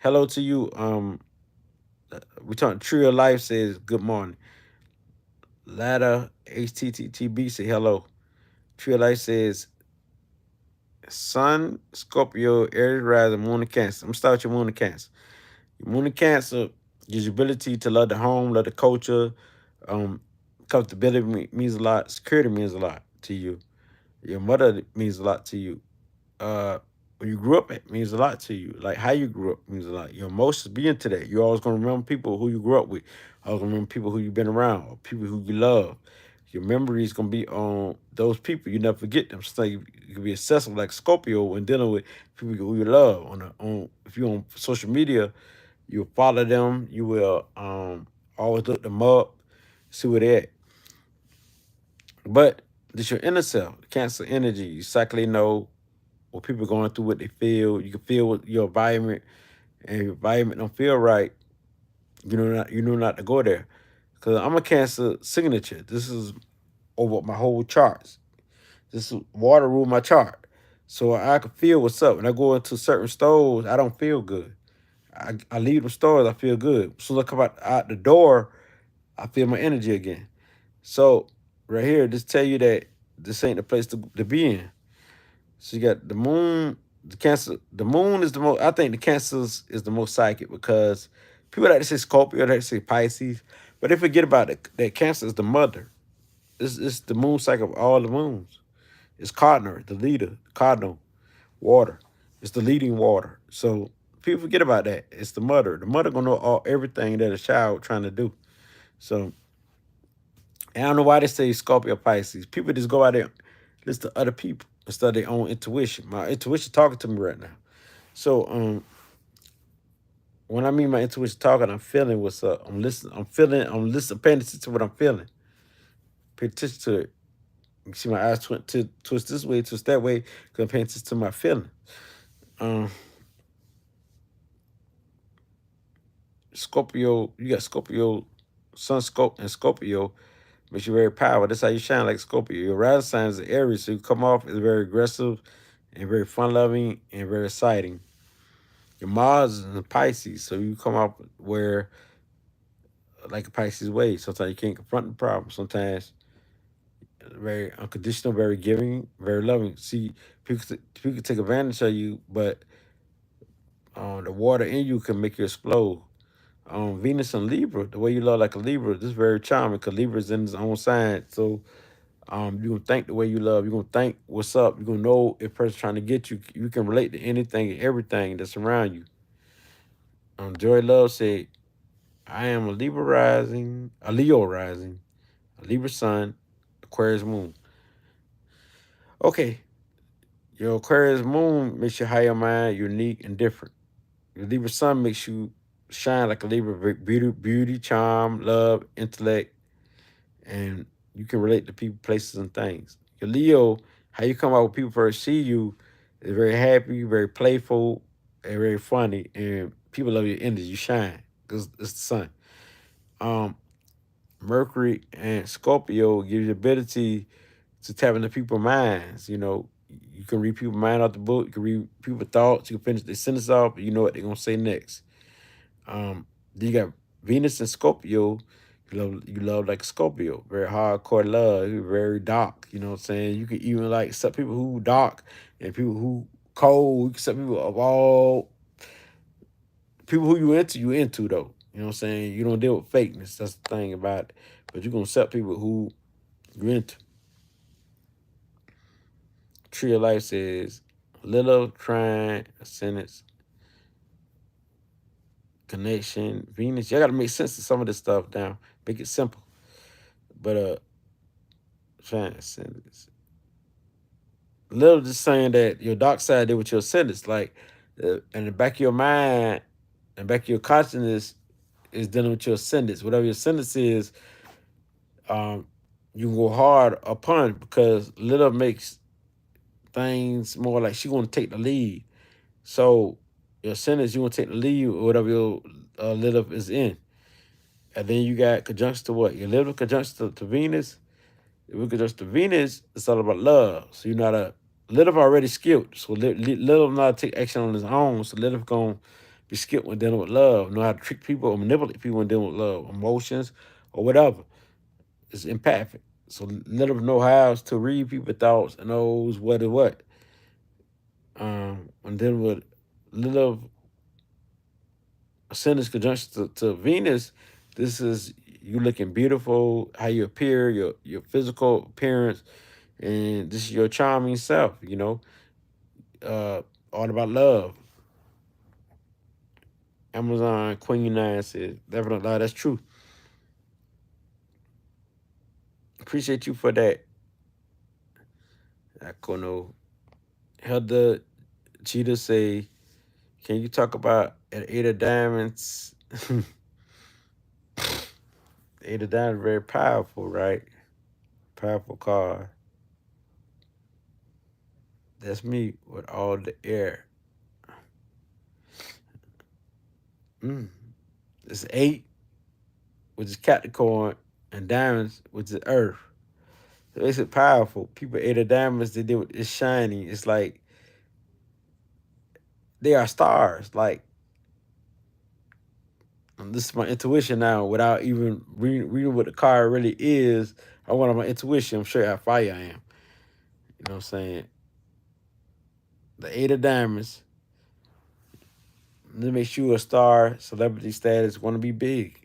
Hello to you. We talking Tree of Life says good morning. Ladder HTTTB say hello. Tree of Life says Sun, Scorpio, Aries rising, Moon and Cancer. I'm gonna start with your Moon and Cancer. Your Moon and Cancer gives you ability to love the home, love the culture. Um, Comfortability means a lot. Security means a lot to you. Your mother means a lot to you. When you grew up, it means a lot to you. Like how you grew up means a lot. Your emotions be into that. You're always gonna remember people who you grew up with. Always gonna remember people who you've been around, or people who you love. Your memory is gonna be on those people. You never forget them. So you can be accessible like Scorpio when dealing with people who you love. On if you're on social media, you'll follow them. You will always look them up, see where they at. But this your inner self, Cancer energy. You psychically know what people are going through, what they feel. You can feel what your environment, and your environment don't feel right. You know not to go there. Cause I'm a Cancer signature. This is over my whole charts. This is water rule my chart. So I can feel what's up. When I go into certain stores, I don't feel good. I leave the stores, I feel good. As soon as I come out the door, I feel my energy again. So right here, just tell you that this ain't the place to be in. So you got the moon, the Cancer. The moon is the most. I think the Cancers is the most psychic because people like to say Scorpio, they like to say Pisces, but they forget about it. That Cancer is the mother. It's the moon cycle of all the moons. It's cardinal, the leader, cardinal water. It's the leading water. So people forget about that. It's the mother. The mother gonna know everything that a child trying to do. So and I don't know why they say Scorpio Pisces. People just go out there and listen to other people instead of their own intuition. My intuition talking to me right now. So when I mean my intuition talking, I'm feeling what's up. I'm listening. I'm listening. Paying attention to what I'm feeling. Pay attention to it. You see my eyes twist this way, twist that way, because I'm paying attention to my feeling. Um, Scorpio, you got Scorpio, Sun Scorpio, and Scorpio makes you very powerful. That's how you shine like Scorpio. Your rising sign is Aries, so you come off as very aggressive and very fun loving and very exciting. Your Mars is in Pisces, so you come off where like a Pisces way. Sometimes you can't confront the problem. Sometimes very unconditional, very giving, very loving. See, people take advantage of you, but the water in you can make you explode. Venus and Libra, the way you love like a Libra, this is very charming because Libra is in his own sign. So you're gonna think the way you love, you're gonna think what's up, you're gonna know if person's trying to get you, you can relate to anything and everything that's around you. Joy Love said, I am a Libra rising, a Leo rising, a Libra sun, Aquarius moon. Okay, your Aquarius moon makes your higher mind unique and different. Your Libra sun makes you shine like a Libra, beauty, charm, love, intellect, and you can relate to people, places, and things. Your Leo, how you come out when people first see you, It's very happy, very playful, and very funny. And people love your energy. You shine because it's the sun. Um, Mercury and Scorpio gives you the ability to tap into people's minds. You can read people's mind out the book. You can read people's thoughts. You can finish their sentence off. You know what they're gonna say next. Then you got Venus and Scorpio. You love like Scorpio, very hardcore love, very dark. You know what I'm saying? You can even like accept people who dark and people who cold. You can accept people of all people who you into though. You know what I'm saying? You don't deal with fakeness. That's the thing about it. But you gonna accept people who you into. Tree of Life says little trine sentence connection Venus. You gotta make sense of some of this stuff down. Make it simple. But trine sentence. Little just saying that your dark side did with your sentence, like in the back of your mind and back of your consciousness is dealing with your sentence. Whatever your sentence is, um, you can go hard upon because little makes things more like she want to take the lead. So your sentence, you want to take the lead or whatever your little is in. And then you got conjunction to what? Your little conjunction to Venus. If we conjunction to Venus, it's all about love. So you're not a little already skilled. So little not take action on his own. So little gonna be skilled when dealing with love. Know how to trick people or manipulate people when dealing with love, emotions, or whatever. It's empathic. So little know how to read people's thoughts and knows what is what. When dealing with little ascendant conjunction to Venus, this is you looking beautiful, how you appear, your physical appearance, and this is your charming self. Uh, all about love. Amazon Queen Nine says, definitely, that's true. Appreciate you for that. I don't know. Heather Cheetah say, can you talk about an Eight of Diamonds? Eight of Diamonds very powerful, right? Powerful card. That's me with all the air. Mm. It's eight, which is Capricorn, and diamonds, which is Earth. So it's powerful. People eight of diamonds, they do it's shiny. It's like they are stars. Like this is my intuition now, without even reading what the card really is. I want my intuition. I'm sure how fire I am. You know what I'm saying? The eight of diamonds. This makes you a star, celebrity status, want to be big.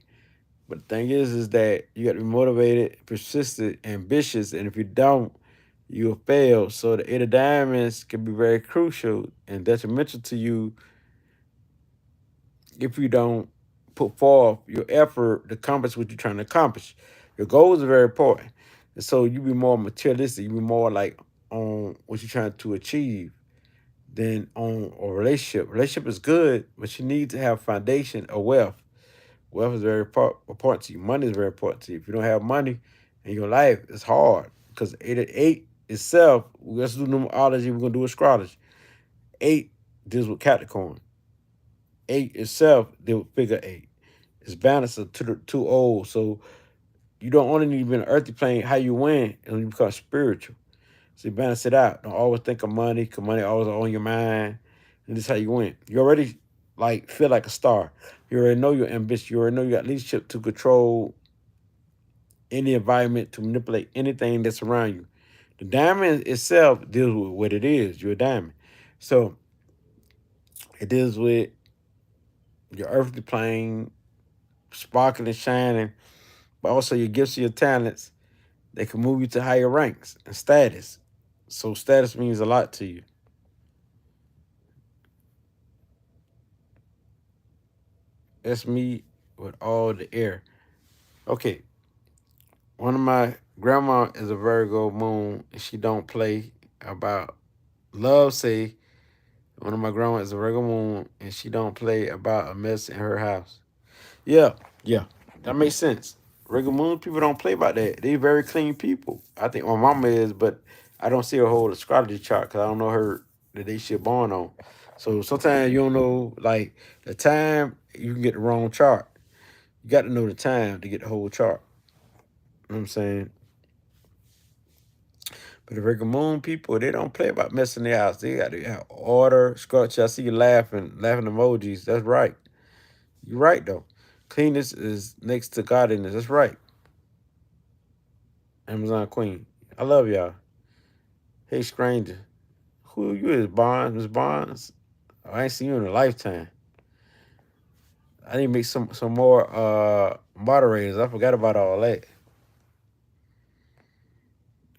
But the thing is that you got to be motivated, persistent, ambitious, and if you don't, you'll fail. So the Eight of Diamonds can be very crucial and detrimental to you if you don't put forth your effort to accomplish what you're trying to accomplish. Your goals are very important. And so you be more materialistic, you be more like on what you're trying to achieve than on a relationship. Relationship is good, but you need to have foundation of wealth. Wealth is very important to you. Money is very important to you. If you don't have money in your life, it's hard because eight itself. Let's do numerology. We're gonna do astrology. Eight deals with Capricorn. Eight itself deals with figure eight. It's balanced to the too old, so you don't only need to be in an earthly plane. How you win and you become spiritual. So you balance it out. Don't always think of money, because money always on your mind. And this is how you win. You already like feel like a star. You already know you're ambitious. You already know you got leadership to control any environment, to manipulate anything that's around you. The diamond itself deals with what it is. You're a diamond. So it deals with your earthly plane, sparkling and shining, but also your gifts and your talents that can move you to higher ranks and status. So status means a lot to you. That's me with all the air. Okay, one of my grandma is a Virgo moon, and she don't play about love. Say one of my grandma is a Virgo moon, and she don't play about a mess in her house. Yeah, yeah, that makes sense. Virgo moon people don't play about that. They very clean people. I think my mama is, but I don't see her whole astrology chart because I don't know her that they shit born on. So sometimes you don't know like the time, you can get the wrong chart. You got to know the time to get the whole chart. You know what I'm saying? But the regular moon people, they don't play about messing their house. They got to have order, structure. I see you laughing emojis. That's right. You're right though. Cleanness is next to godliness. That's right. Amazon Queen. I love y'all. Hey stranger. Who you is, Bonds? Miss Bonds? I ain't seen you in a lifetime. I need to make some more moderators. I forgot about all that.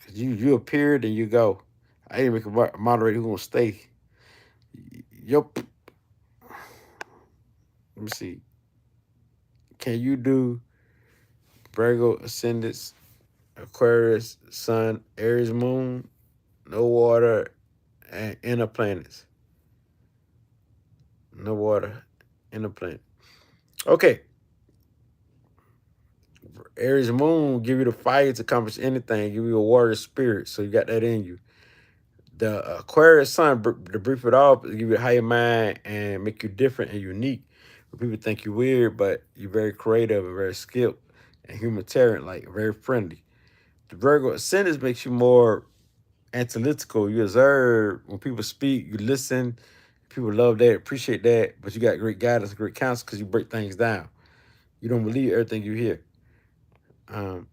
Cause you appeared and you go. I need to make a moderator who gonna stay. Yup. Let me see. Can you do Virgo ascendants, Aquarius, Sun, Aries, Moon, no water, and inner planets? No water, inner planet. Okay. Aries Moon give you the fire to accomplish anything. Give you a warrior spirit, so you got that in you. The Aquarius Sun, to brief it off, give you a higher mind and make you different and unique. Where people think you're weird, but you're very creative and very skilled and humanitarian, like very friendly. The Virgo Ascendant makes you more analytical. You observe when people speak, you listen. People love that, appreciate that, but you got great guidance, great counsel because you break things down. You don't believe everything you hear. Um,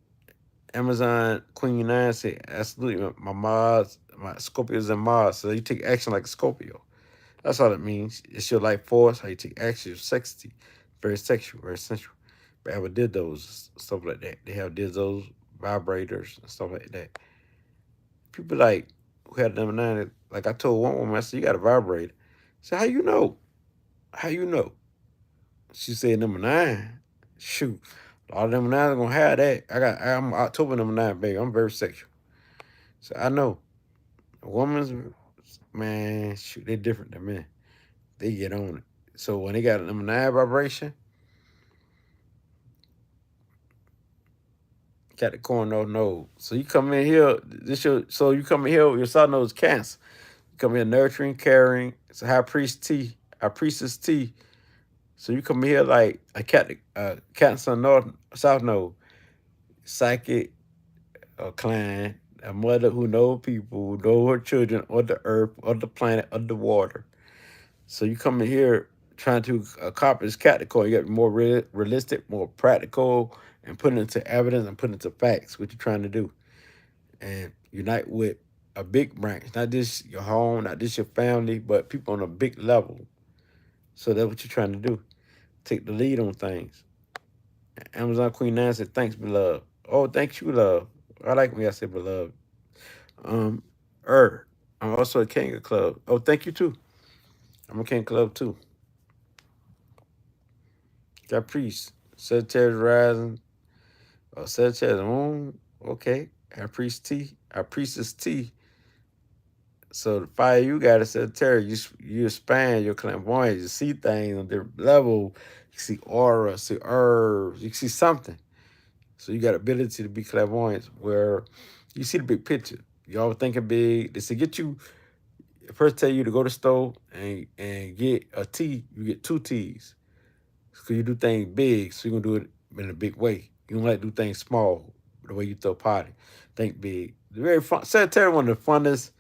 Amazon Queen 9 said, absolutely, my Mars, my Scorpio's in Mars, so you take action like a Scorpio. That's all it means. It's your life force, how you take action, your sexy, very sexual, very sensual. But have dildos, stuff like that. They have dildos, vibrators, and stuff like that. People like who had number 9, like I told one woman, I said, you got a vibrator. I said, how you know? How you know? She said number 9. Shoot. A lot of number 9s are gonna have that. I'm October number 9, baby. I'm very sexual. So I know. A woman's, man, shoot, they different than men. They get on it. So when they got a number 9 vibration, Capricorn no. So you come in here, you come in here, your sun knows Cancer. You come in nurturing, caring. It's a high priestess T. So you come in here like a Cancer North, South Node, psychic, a client, a mother who knows people, who know her children, or the earth, or the planet, or the water. So you come in here trying to accomplish Capricorn. You got to be more realistic, more practical, and put it into evidence and put it into facts, what you're trying to do. And unite with a big branch, not just your home, not just your family, but people on a big level. So that's what you're trying to do. Take the lead on things. Amazon Queen 9 said, thanks, beloved. Oh, thank you, love. I like when I say beloved. Um, I'm also a King of Club. Oh, thank you too. I'm a King Club too. Caprice, Sagittarius rising, Sagittarius moon. Okay, Caprice T, Priestess T. So the fire you got is Sagittarius. You expand your clairvoyance. You see things on different level. You see aura, see herbs. You see something. So you got ability to be clairvoyant where you see the big picture. You always thinking big. They say get you. First tell you to go to the store and get a tea. You get 2 teas. Because you do things big, so you're going to do it in a big way. You don't like to do things small, the way you throw a party. Think big. They're very fun. Sagittarius one of the funnest,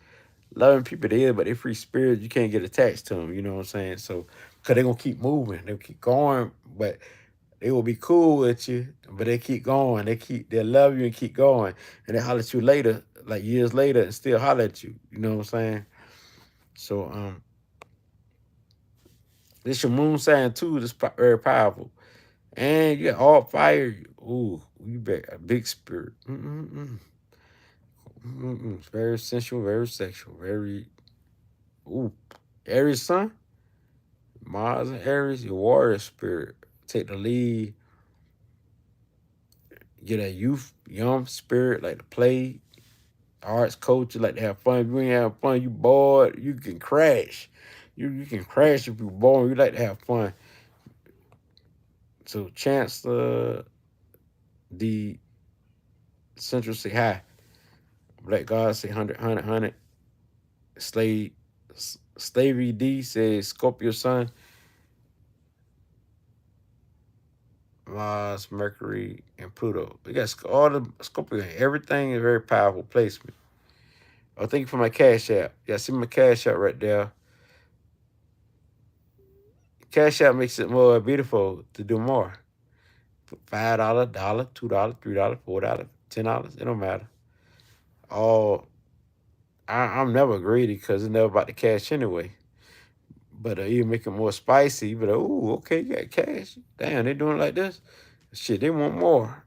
loving people there is, but they free spirits. You can't get attached to them, you know what I'm saying? So, because they're going to keep moving. They'll keep going, but they will be cool with you, but they keep going. They'll love you and keep going. And they holler at you later, like years later, and still holler at you. You know what I'm saying? So, this your moon sign too. This very powerful. And you got all fire. Ooh, you bet a big spirit. It's very sensual, very sexual, very. Ooh, Aries sun, Mars and Aries, your warrior spirit. Take the lead. Get a youth, young spirit, like to play. Arts coach, you like to have fun. If you ain't have fun, you bored, you can crash. You can crash if you're bored. You like to have fun. So Chancellor, the Central say hi. Black God say 100, 100, 100. Slade Stavy D says Scorpio Sun, Mars, Mercury, and Pluto. We got all the Scorpio. Everything is very powerful placement. Oh, thank you for my cash app. Yeah, see my cash app right there. Cash app makes it more beautiful to do more. $5, dollar, $2, $3, $4, $10. It don't matter. All I'm never greedy because it's never about the cash anyway. But you make it more spicy. But oh, okay, you got cash. Damn, they doing it like this. Shit, they want more.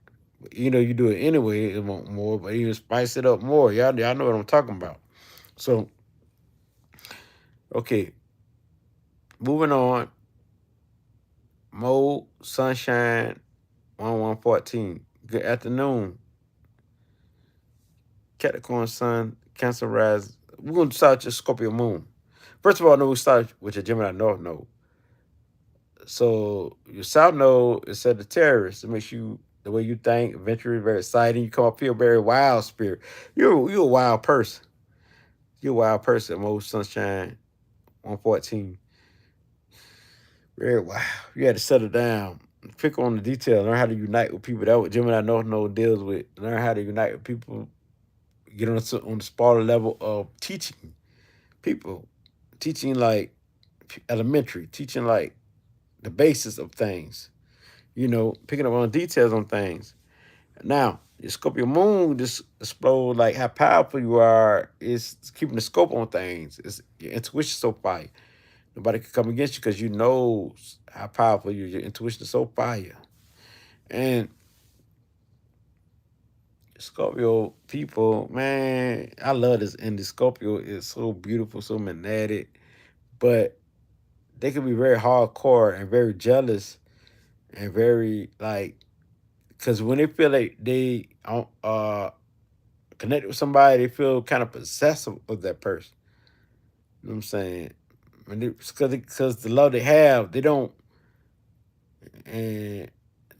You know, you do it anyway, they want more, but even spice it up more. Y'all know what I'm talking about. So, okay, moving on. Mo Sunshine 1114. Good afternoon. Capricorn Sun, Cancer Rise. We're going to start your Scorpio Moon. First of all, no, we start with your Gemini North Node. So your South Node is Sagittarius. It makes you the way you think, adventurous, very exciting. You come up feel very wild spirit. You're a wild person. You're a wild person. Mo Sunshine 114. Very wild. You had to settle down. Pick on the detail. Learn how to unite with people. That's what Gemini North Node deals with. Learn how to unite with people. Get on the smaller level of teaching people. Teaching like elementary. Teaching like the basis of things. You know, picking up on details on things. Now, your Scorpio Moon just explode like how powerful you are is keeping the scope on things. It's your intuition so fire. Nobody can come against you because you know how powerful you are. Your intuition is so fire. And Scorpio people, man, I love this. And the Scorpio is so beautiful, so magnetic, but they can be very hardcore and very jealous and very like, because when they feel like they connected with somebody, they feel kind of possessive of that person. You know what I'm saying? Because the love they have, they don't and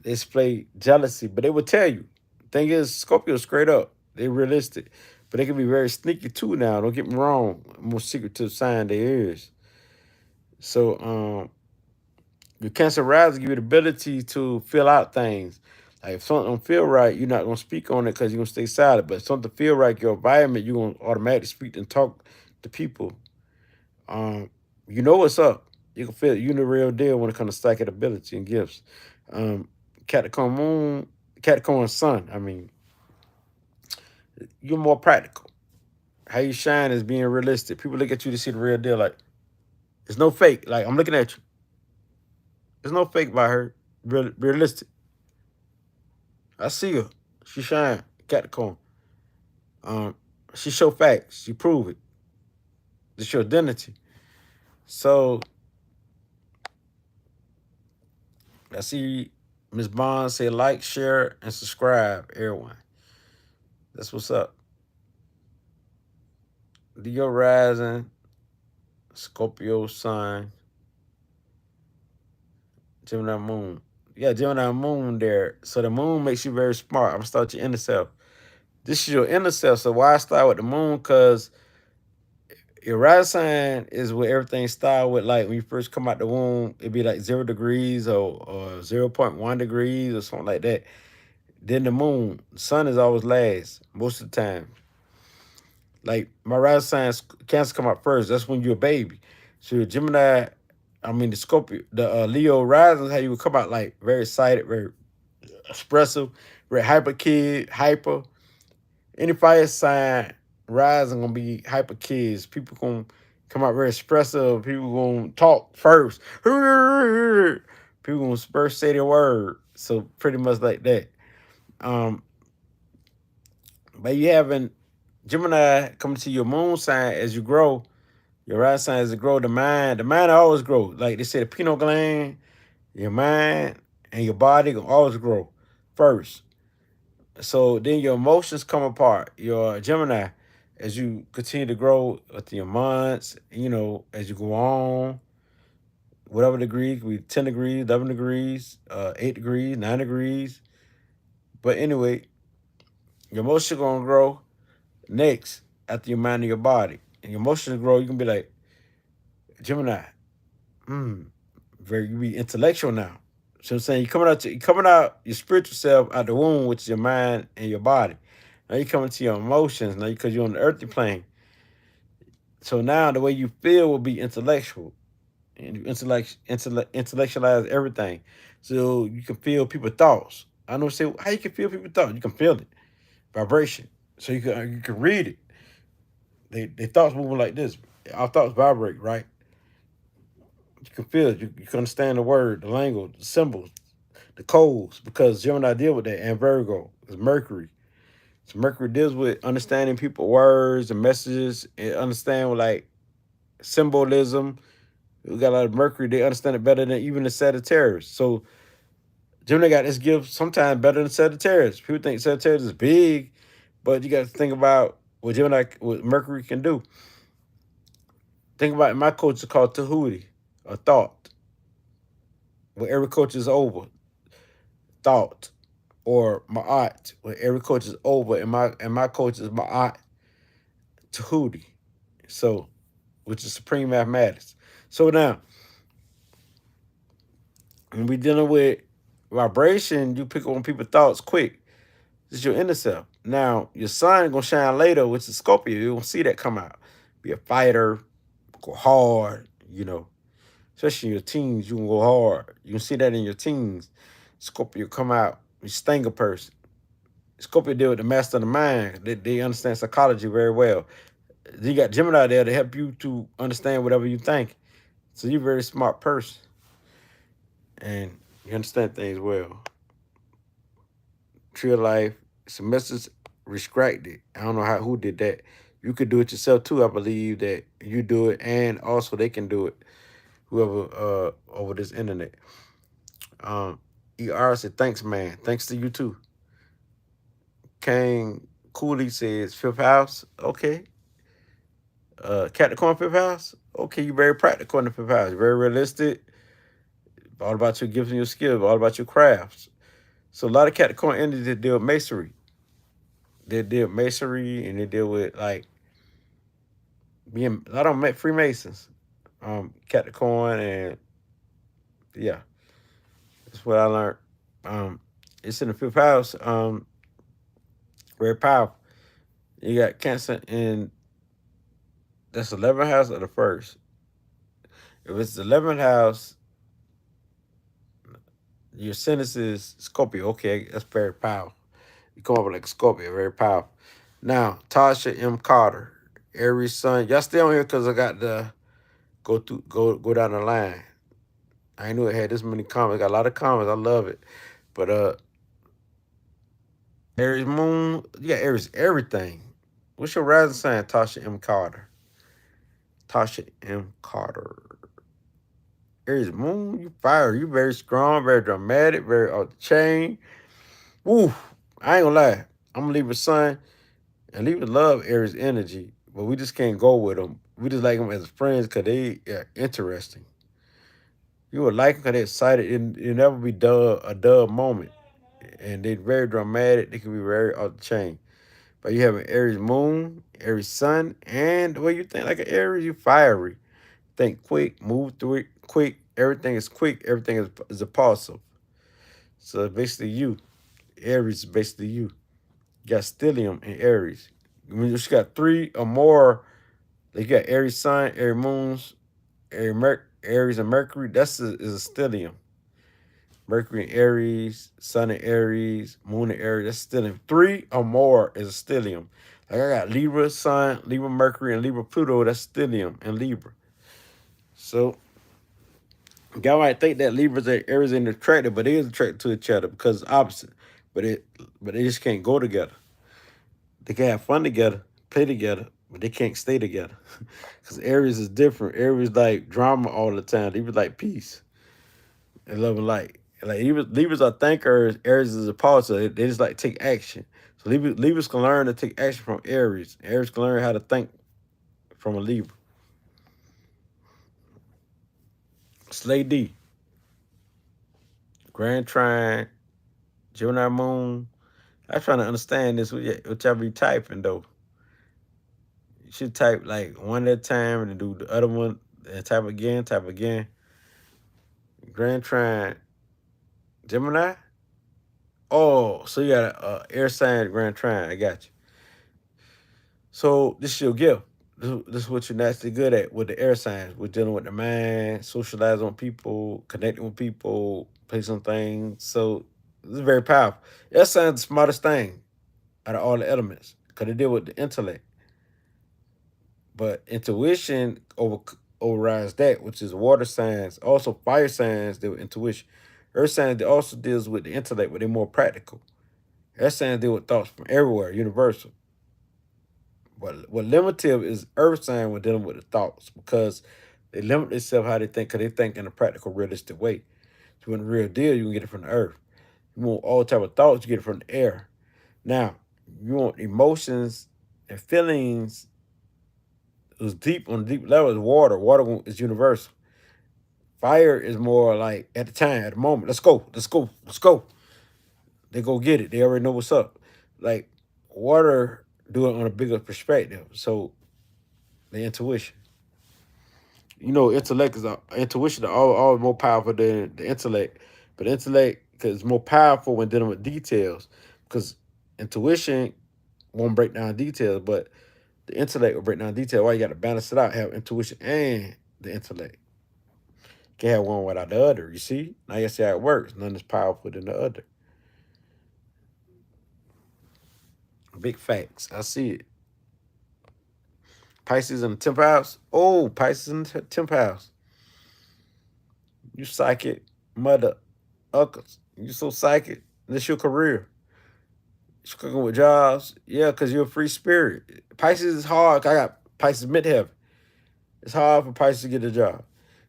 they display jealousy, but they will tell you. Thing is, Scorpio straight up. They realistic. But they can be very sneaky too now. Don't get me wrong. More secretive sign they is. So your Cancer rising give you the ability to fill out things. Like if something don't feel right, you're not gonna speak on it because you're gonna stay silent. But if something feel right, your environment, you're gonna automatically speak and talk to people. Um, you know what's up. You can feel you're the real deal when it comes to psychic ability and gifts. Um, Capricorn Moon, Capricorn Sun. I mean, you're more practical. How you shine is being realistic. People look at you to see the real deal. Like, there's no fake. Like, I'm looking at you. There's no fake by her. Realistic. I see her. She shine. Capricorn. Um, she show facts. She prove it. It's your identity. So I see Miss Bond say like, share, and subscribe, everyone. That's what's up. Leo rising, Scorpio sun, Gemini moon. Yeah, Gemini moon there. So the moon makes you very smart. I'm gonna start your inner self. This is your inner self. So why I start with the moon? Because your rising sign is where everything started with. Like when you first come out the womb, it'd be like 0 degrees or 0.1 degrees or something like that. Then the moon, sun is always last most of the time. Like my rising sign, Cancer come out first. That's when you're a baby. So your Gemini, I mean the Scorpio, the Leo rising, how you would come out like very excited, very expressive, very hyper kid, hyper. Any fire sign rising gonna be hyper kids. People gonna come out very expressive. People gonna talk first. People gonna first say their word. So pretty much like that. Um, but you having Gemini coming to your moon sign as you grow. Your rising sign as you grow, the mind always grow. Like they say, the pineal gland, your mind, and your body gonna always grow first. So then your emotions come apart. Your Gemini, as you continue to grow with your months, you know, as you go on, whatever degree, could be 10 degrees, 11 degrees, 8 degrees, 9 degrees. But anyway, your emotions gonna grow next after your mind and your body. And your emotions grow, you can be like, Gemini, mm, very you be intellectual now. So I'm saying you coming out your spiritual self out the womb, which is your mind and your body. Now you coming to your emotions now because you're on the earthly plane. So now the way you feel will be intellectual, and you intellectualize everything, so you can feel people's thoughts. I know. Say how you can feel people's thoughts. You can feel it, vibration. So you can read it. They thoughts moving like this. Our thoughts vibrate, right? You can feel it. You can understand the word, the language, the symbols, the codes, because Gemini deal with that, and Virgo is Mercury. So Mercury deals with understanding people words and messages, and understand like symbolism. We got a lot of Mercury. They understand it better than even the Sagittarius. So Gemini got this gift sometimes better than Sagittarius. People think Sagittarius is big, but you got to think about what Mercury can do. Think about it, my coach is called Tahuti, a thought. When every coach is over, thought, or Ma'at. When every coach is over, and my coach is Ma'at Tahuti. So, which is supreme mathematics. So now, when we dealing with vibration, you pick up on people's thoughts quick. This is your inner self. Now, your sun gonna shine later, which is Scorpio. You gonna see that come out. Be a fighter, go hard, especially in your teens, you can go hard. You can see that in your teens. Scorpio come out, you sting a person. Scorpio deal with the master of the mind. They understand psychology very well. You got Gemini there to help you to understand whatever you think. So you're a very smart person. And you understand things well. Tree of life, it's a message restricted. I don't know who did that. You could do it yourself too. I believe that you do it, and also they can do it. Whoever over this internet. Um, ER said thanks, man. Thanks to you too. Kang Cooley says fifth house. Okay. Capricorn fifth house. Okay, you're very practical in the fifth house. You're very realistic. All about your gifts and your skills. All about your crafts. So a lot of Capricorn entities that deal with masonry. They deal with masonry, and they deal with like being a lot of them Freemasons. Capricorn, and yeah, that's what I learned. It's in the fifth house. Very powerful. You got Cancer in that's 11th house or the first. If it's the 11th house, your sentence is Scorpio. Okay, that's very powerful. You come up with like Scorpio, very powerful. Now, Tasha M. Carter, Aries Sun. Y'all stay on here because I got to go down the line. I knew it had this many comments. Got a lot of comments. I love it. But Aries Moon, you got Aries everything. What's your rising sign, Tasha M. Carter? Tasha M. Carter. Aries Moon, you fire. You very strong, very dramatic, very off the chain. Woo! I ain't gonna lie. I'm gonna leave a sun and leave a love Aries energy, but we just can't go with them. We just like them as friends because they are interesting. You would like them because they're excited. It'll never be a dull moment. And they're very dramatic. They can be very off the chain. But you have an Aries moon, Aries sun, and the way you think like an Aries, you fiery. Think quick, move through it quick. Everything is quick. Everything is impulsive. So basically you. Aries is basically you. You got stellium in Aries. When you got three or more, like you got Aries sun, Aries moons, Aries and Mercury, is a stellium. Mercury in Aries, Sun in Aries, Moon in Aries, that's stellium. Three or more is a stellium. Like I got Libra Sun, Libra Mercury, and Libra Pluto, that's stellium and Libra. So y'all might think that Libras and Aries ain't attracted, but they is attracted to each other because it's opposite. But they just can't go together. They can have fun together, play together, but they can't stay together. Because Aries is different. Aries like drama all the time. Libras like peace and love and light. Like Libras are thinkers, Aries is a pulsar. They just like take action. So Libras can learn to take action from Aries. Aries can learn how to think from a Libra. Slay D, Grand Trine, Gemini Moon. I'm trying to understand this, what y'all be typing though. You should type like one at a time and do the other one, And type again. Grand Trine, Gemini. Oh, so you got a air sign Grand Trine. I got you. So this is your gift. This is what you're naturally good at with the air signs. We're dealing with the mind, socializing with people, connecting with people, placing things. So this is very powerful. Air signs the smartest thing out of all the elements because they deal with the intellect. But intuition overrides that, which is water signs. Also, fire signs deal with intuition. Earth signs they also deals with the intellect, but they're more practical. Air signs deal with thoughts from everywhere, universal. What limited is earth sign when dealing with the thoughts because they limit themselves how they think because they think in a practical, realistic way. So when the real deal, you can get it from the earth. You want all type of thoughts, you get it from the air. Now, you want emotions and feelings. It was deep on a deep level is water. Water is universal. Fire is more like at the time, at the moment. Let's go, let's go, let's go. They go get it. They already know what's up. Like water, do it on a bigger perspective. So the intuition. You know, intellect is intuition are all more powerful than the intellect. But intellect is more powerful when dealing with details because intuition won't break down details, but the intellect will break down detail. Why you got to balance it out, have intuition and the intellect. Can't have one without the other. You see? Now you see how it works. None is powerful than the other. Big facts. I see it. Pisces in the 10th house. Oh, Pisces in the 10th house. You psychic mother uckers. You so psychic. This your career. You're cooking with jobs. Yeah, because you're a free spirit. Pisces is hard. I got Pisces midheaven. It's hard for Pisces to get a job.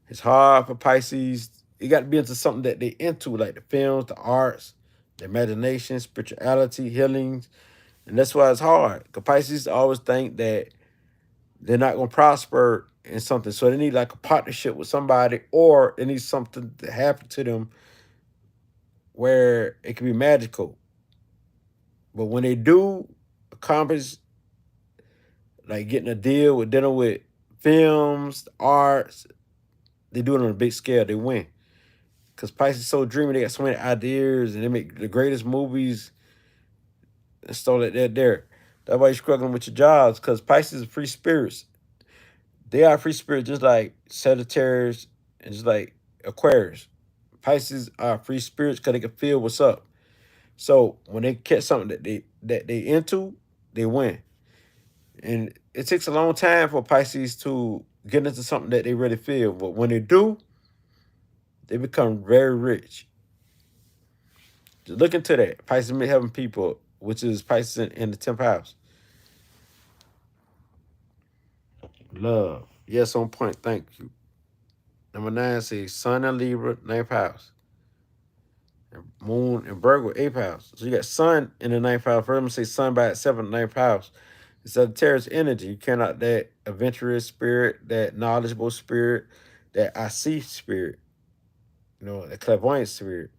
It's hard for Pisces. You got to be into something that they into, like the films, the arts, the imagination, spirituality, healings. And that's why it's hard. Because Pisces always think that they're not going to prosper in something. So they need like a partnership with somebody or they need something to happen to them where it can be magical. But when they do accomplish like getting a deal with dealing with films, the arts, they do it on a big scale. They win. Because Pisces is so dreamy. They got so many ideas and they make the greatest movies and stuff like that there. That's why you're struggling with your jobs because Pisces are free spirits. They are free spirits just like Sagittarius and just like Aquarius. Pisces are free spirits because they can feel what's up. So when they catch something that they into, they win. And it takes a long time for Pisces to get into something that they really feel. But when they do, they become very rich. Just look into that. Pisces may having people, which is Pisces in the 10th house. Love. Yes, on point. Thank you. Number 9 says Sun and Libra, 9th house. And Moon and Virgo, 8th house. So you got Sun in the 9th house. First, I'm going to say Sun by itself in the 9th house. It's Sagittarius energy. You cannot that adventurous spirit, that knowledgeable spirit, that I see spirit, the clairvoyant spirit.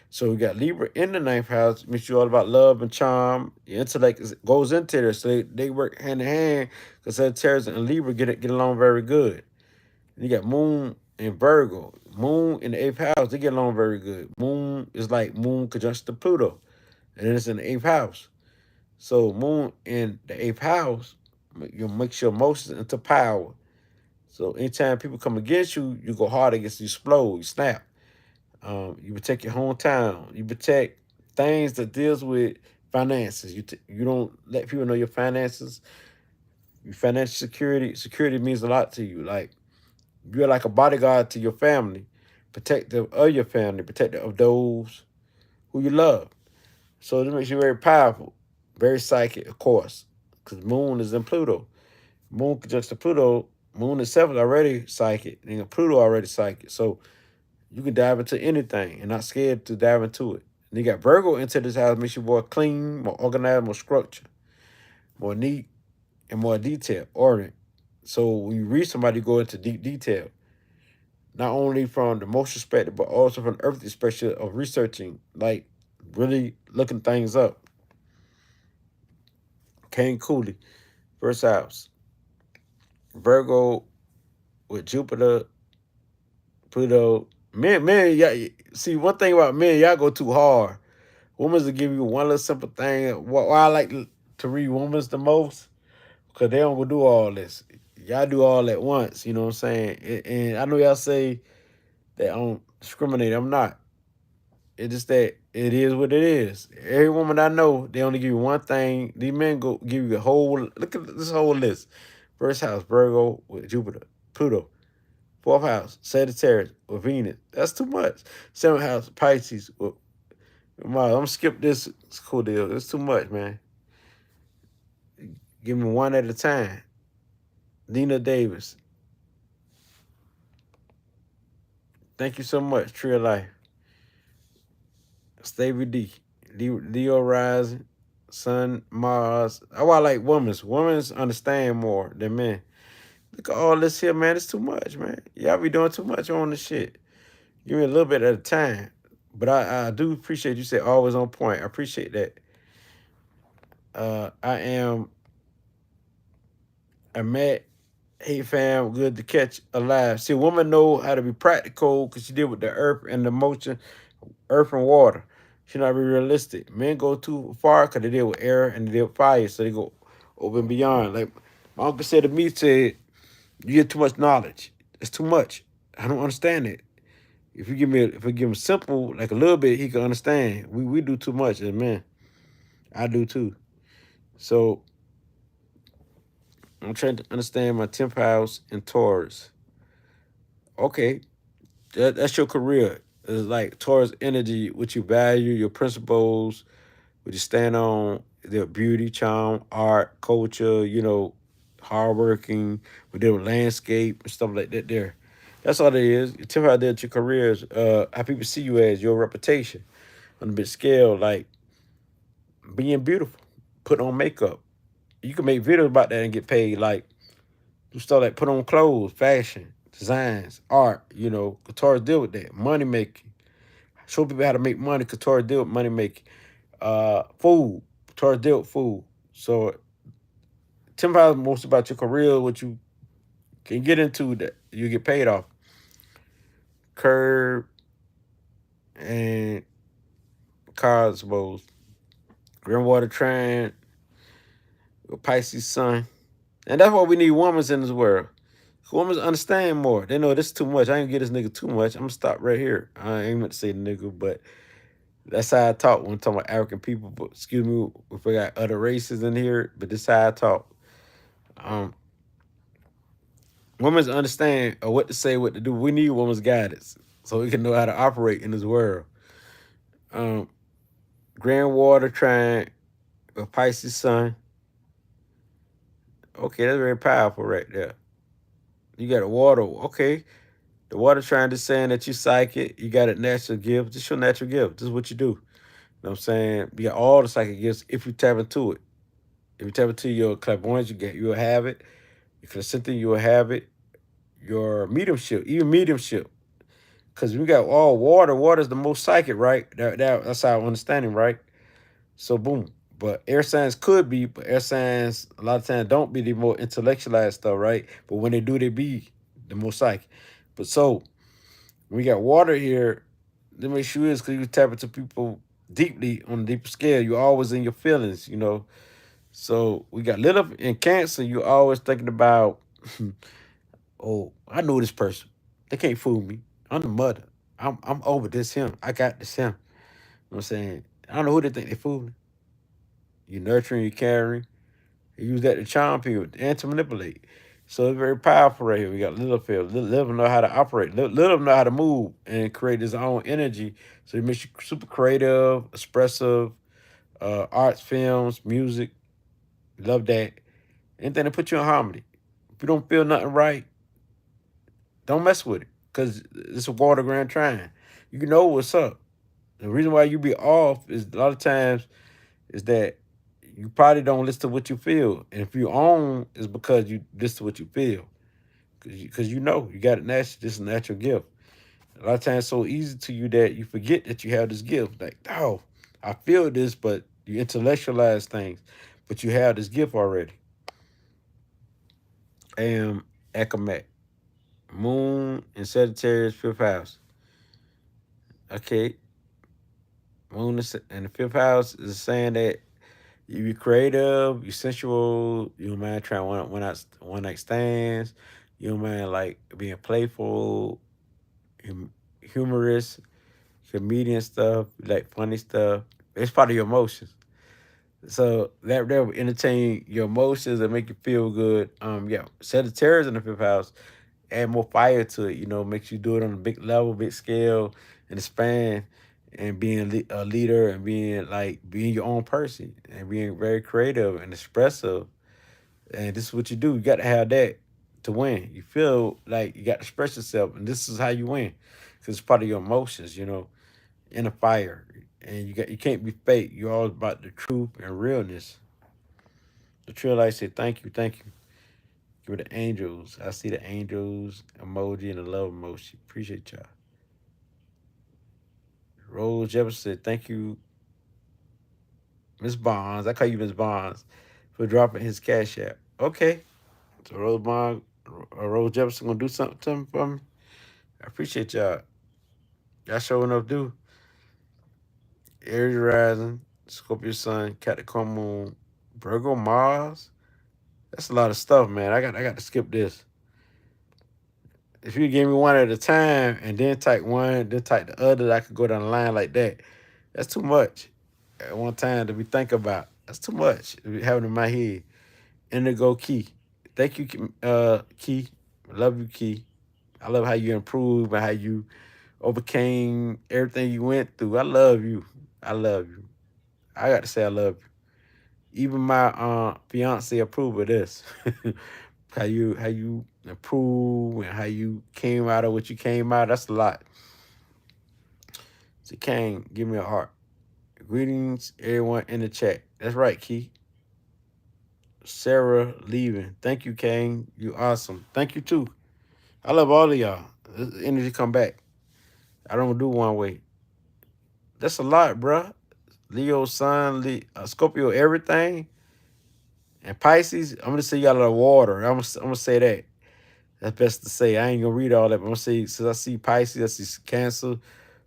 So we got Libra in the 9th house, makes you all about love and charm. Your intellect goes into there, so they work hand in hand because Sagittarius and Libra get along very good. And you got Moon and Virgo. Moon in the 8th house, they get along very good. Moon is like Moon conjunction to Pluto, and then it's in the 8th house. So Moon in the 8th house, you mix your emotions into power. So anytime people come against you, you go hard against you, explode, you snap. You protect your hometown. You protect things that deals with finances. You don't let people know your finances. Your financial security. Security means a lot to you. Like you're like a bodyguard to your family, protective of your family, protective of those who you love. So this makes you very powerful, very psychic, of course, because Moon is in Pluto. Moon conjuncts to Pluto. Moon itself is already psychic, and Pluto already psychic. So you can dive into anything and not scared to dive into it. And you got Virgo into this house, makes you more clean, more organized, more structured, more neat, and more detailed, ordered. So when you read somebody, you go into deep detail, not only from the emotional perspective, but also from the earthly perspective of researching, like really looking things up. Kane Cooley, first house. Virgo with Jupiter, Pluto. Men, yeah. See, one thing about men, y'all go too hard. Women's will give you one little simple thing. Why I like to read women's the most? Because they don't go do all this. Y'all do all at once, you know what I'm saying? And I know y'all say that I don't discriminate. I'm not. It's just that it is what it is. Every woman I know, they only give you one thing. These men go give you a whole, look at this whole list. First house, Virgo with Jupiter, Pluto. Fourth house, Sagittarius with Venus. That's too much. Seventh house, Pisces with I'm gonna skip this. It's a cool deal. It's too much, man. Give me one at a time. Dina Davis. Thank you so much, Tree of Life. Stevie D. Leo Rising. Sun, Mars. Oh, I like women's. Women's understand more than men. Look at all this here, man. It's too much, man. Y'all be doing too much on this shit. Give me a little bit at a time. But I do appreciate you say always on point. I appreciate that. I am a Matt. Hey fam, good to catch alive. See, women know how to be practical because she deal with the earth and the motion, earth and water. She not be realistic. Men go too far because they deal with air and they deal with fire, so they go over and beyond. Like my uncle said to me, said, you get too much knowledge. It's too much. I don't understand it. If we give him simple, like a little bit, he can understand. We do too much as men. I do too. So I'm trying to understand my 10th house in Taurus. Okay, that's your career. It's like Taurus energy, what you value, your principles, what you stand on, their beauty, charm, art, culture, hardworking, we deal with landscape and stuff like that there. That's all it is. Your 10th house there, your career is how people see you as, your reputation on a big scale, like being beautiful, put on makeup. You can make videos about that and get paid. Like do stuff like put on clothes, fashion, designs, art. Taurus deal with that. Money making. Show people how to make money. Taurus deal with money making. Food. Taurus deal with food. So 10 pounds most about your career, what you can get into that you get paid off. Curb and Cosmos. Greenwater Trend, Pisces Sun. And that's why we need women in this world. Women understand more. They know this is too much. I ain't gonna get this nigga too much. I'm gonna stop right here. I ain't meant to say nigga, but that's how I talk when I'm talking about African people. But excuse me if we got other races in here, but this is how I talk. Um, Women understand what to say, what to do. We need women's guidance so we can know how to operate in this world. Um, Grand Water Trine, a Pisces Sun. Okay, that's very powerful right there. You got a water. Okay, the water trying to saying that you psychic. You got a natural gift. Just your natural gift. This is what you do. You know what I'm saying? You got all the psychic gifts if you tap into it. If you tap into your clairvoyance, you'll have it. Your clairsynthy, you'll have it. Your mediumship, even mediumship. Because we got all water. Water is the most psychic, right? That's our understanding, right? So boom. But air signs could be, but air signs a lot of times don't be the more intellectualized stuff, right? But when they do, they be the most psychic. But so we got water here. Let me make sure is because you tap into people deeply on a deeper scale. You're always in your feelings. So we got lit up in Cancer. You're always thinking about, oh, I know this person. They can't fool me. I'm the mother. I'm over this him. I got this him. You know what I'm saying? I don't know who they think they fooling. You nurturing, you caring. You use that to charm people and to manipulate. So it's very powerful right here. We got Littlefield. Little know how to operate. Little know how to move and create his own energy. So he makes you super creative, expressive, arts, films, music. Love that. Anything to put you in harmony. If you don't feel nothing right, don't mess with it. Because it's a water grand trine. You know what's up. The reason why you be off is a lot of times is that you probably don't listen to what you feel. And if you own, it's because you listen to what you feel. Because you got it natural, this is a natural gift. A lot of times it's so easy to you that you forget that you have this gift. Like, oh, I feel this, but you intellectualize things. But you have this gift already. I am Akamet. Moon in Sagittarius, fifth house. Okay, Moon in the fifth house is saying that you be creative, you sensual, you don't mind trying one night stands, you don't mind like being playful, humorous, comedian stuff, like funny stuff. It's part of your emotions. So that will entertain your emotions and make you feel good. Yeah, Sagittarius in the fifth house add more fire to it. You know, makes you do it on a big level, big scale, in the span, and being a leader and being your own person and being very creative and expressive. And this is what you do. You got to have that to win. You feel like you got to express yourself, and this is how you win, because it's part of your emotions. You know, in a fire, and you can't be fake. You're all about the truth and realness. The trail light say thank you, thank you. Give it the angels. I see the angels emoji and the love emoji. Appreciate y'all. Rose Jefferson said thank you, Miss Bonds. I call you Miss Bonds for dropping his cash app. Okay. So Rose Jefferson gonna do something for me. I appreciate y'all. Y'all showing up do. Aries rising, Scorpio sun, Capricorn moon, Virgo Mars. That's a lot of stuff, man. I got to skip this. If you give me one at a time and then type one, then type the other, I could go down the line like that. That's too much at one time to be thinking about. That's too much to be having in my head. Indigo Key. Thank you, Key. I love you, Key. I love how you improved and how you overcame everything you went through. I love you. I love you. I got to say I love you. Even my fiance approve of this. how you improve and how you came out of what you came out. That's a lot. So Kane, give me a heart. Greetings, everyone in the chat. That's right, Key. Sarah leaving. Thank you, Kane. You awesome. Thank you too. I love all of y'all. This energy come back. I don't do one way. That's a lot, bruh. Leo, Sun, Scorpio, everything, and Pisces. I'm gonna say y'all are water. I'm gonna say that. That's best to say. I ain't gonna read all that, but I'm gonna say since I see Pisces, I see Cancer.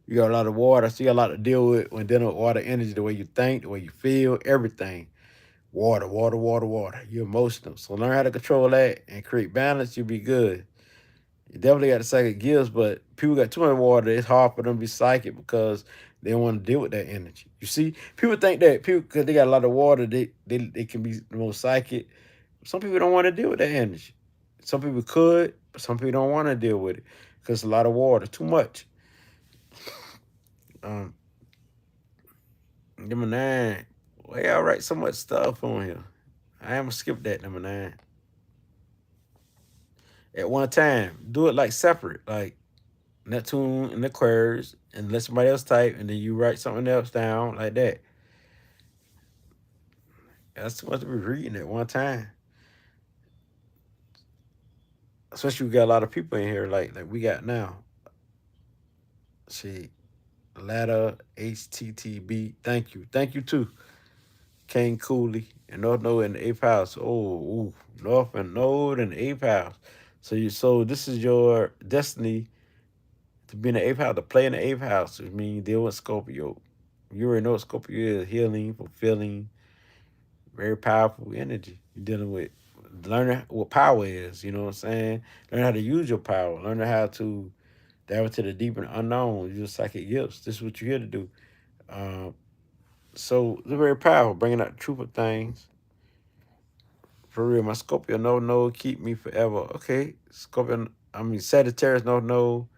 You got a lot of water. So you got a lot to deal with when dealing with water energy, the way you think, the way you feel, everything. Water, water, water, water. You're emotional. So learn how to control that and create balance. You'll be good. You definitely got the psychic gifts, but people got too much water. It's hard for them to be psychic because they don't want to deal with that energy. You see, people think that people because they got a lot of water, they can be the most psychic. Some people don't want to deal with that energy. Some people could, but some people don't want to deal with it because a lot of water, too much. Um, Number nine. Why y'all write so much stuff on here? I am gonna skip that number nine. At one time, do it like separate, like Neptune and Aquarius, and let somebody else type, and then you write something else down like that. That's too much to be reading at one time. Especially we got a lot of people in here, like we got now. See, Ladder HTTB. Thank you too. Kane Cooley and North Node in the eighth house. Oh, ooh, North and Node in the eighth house. So this is your destiny to be in the eighth house, to play in the eighth house, which means you deal with Scorpio. You already know what Scorpio is: healing, fulfilling, very powerful energy. You're dealing with learning what power is. You know what I'm saying? Learn how to use your power. Learn how to dive into the deep and unknown. Use psychic gifts. This is what you're here to do. Um, so they're very powerful, bringing out the truth of things. For real, my Scorpio no keep me forever. Okay, Scorpio. I mean Sagittarius no.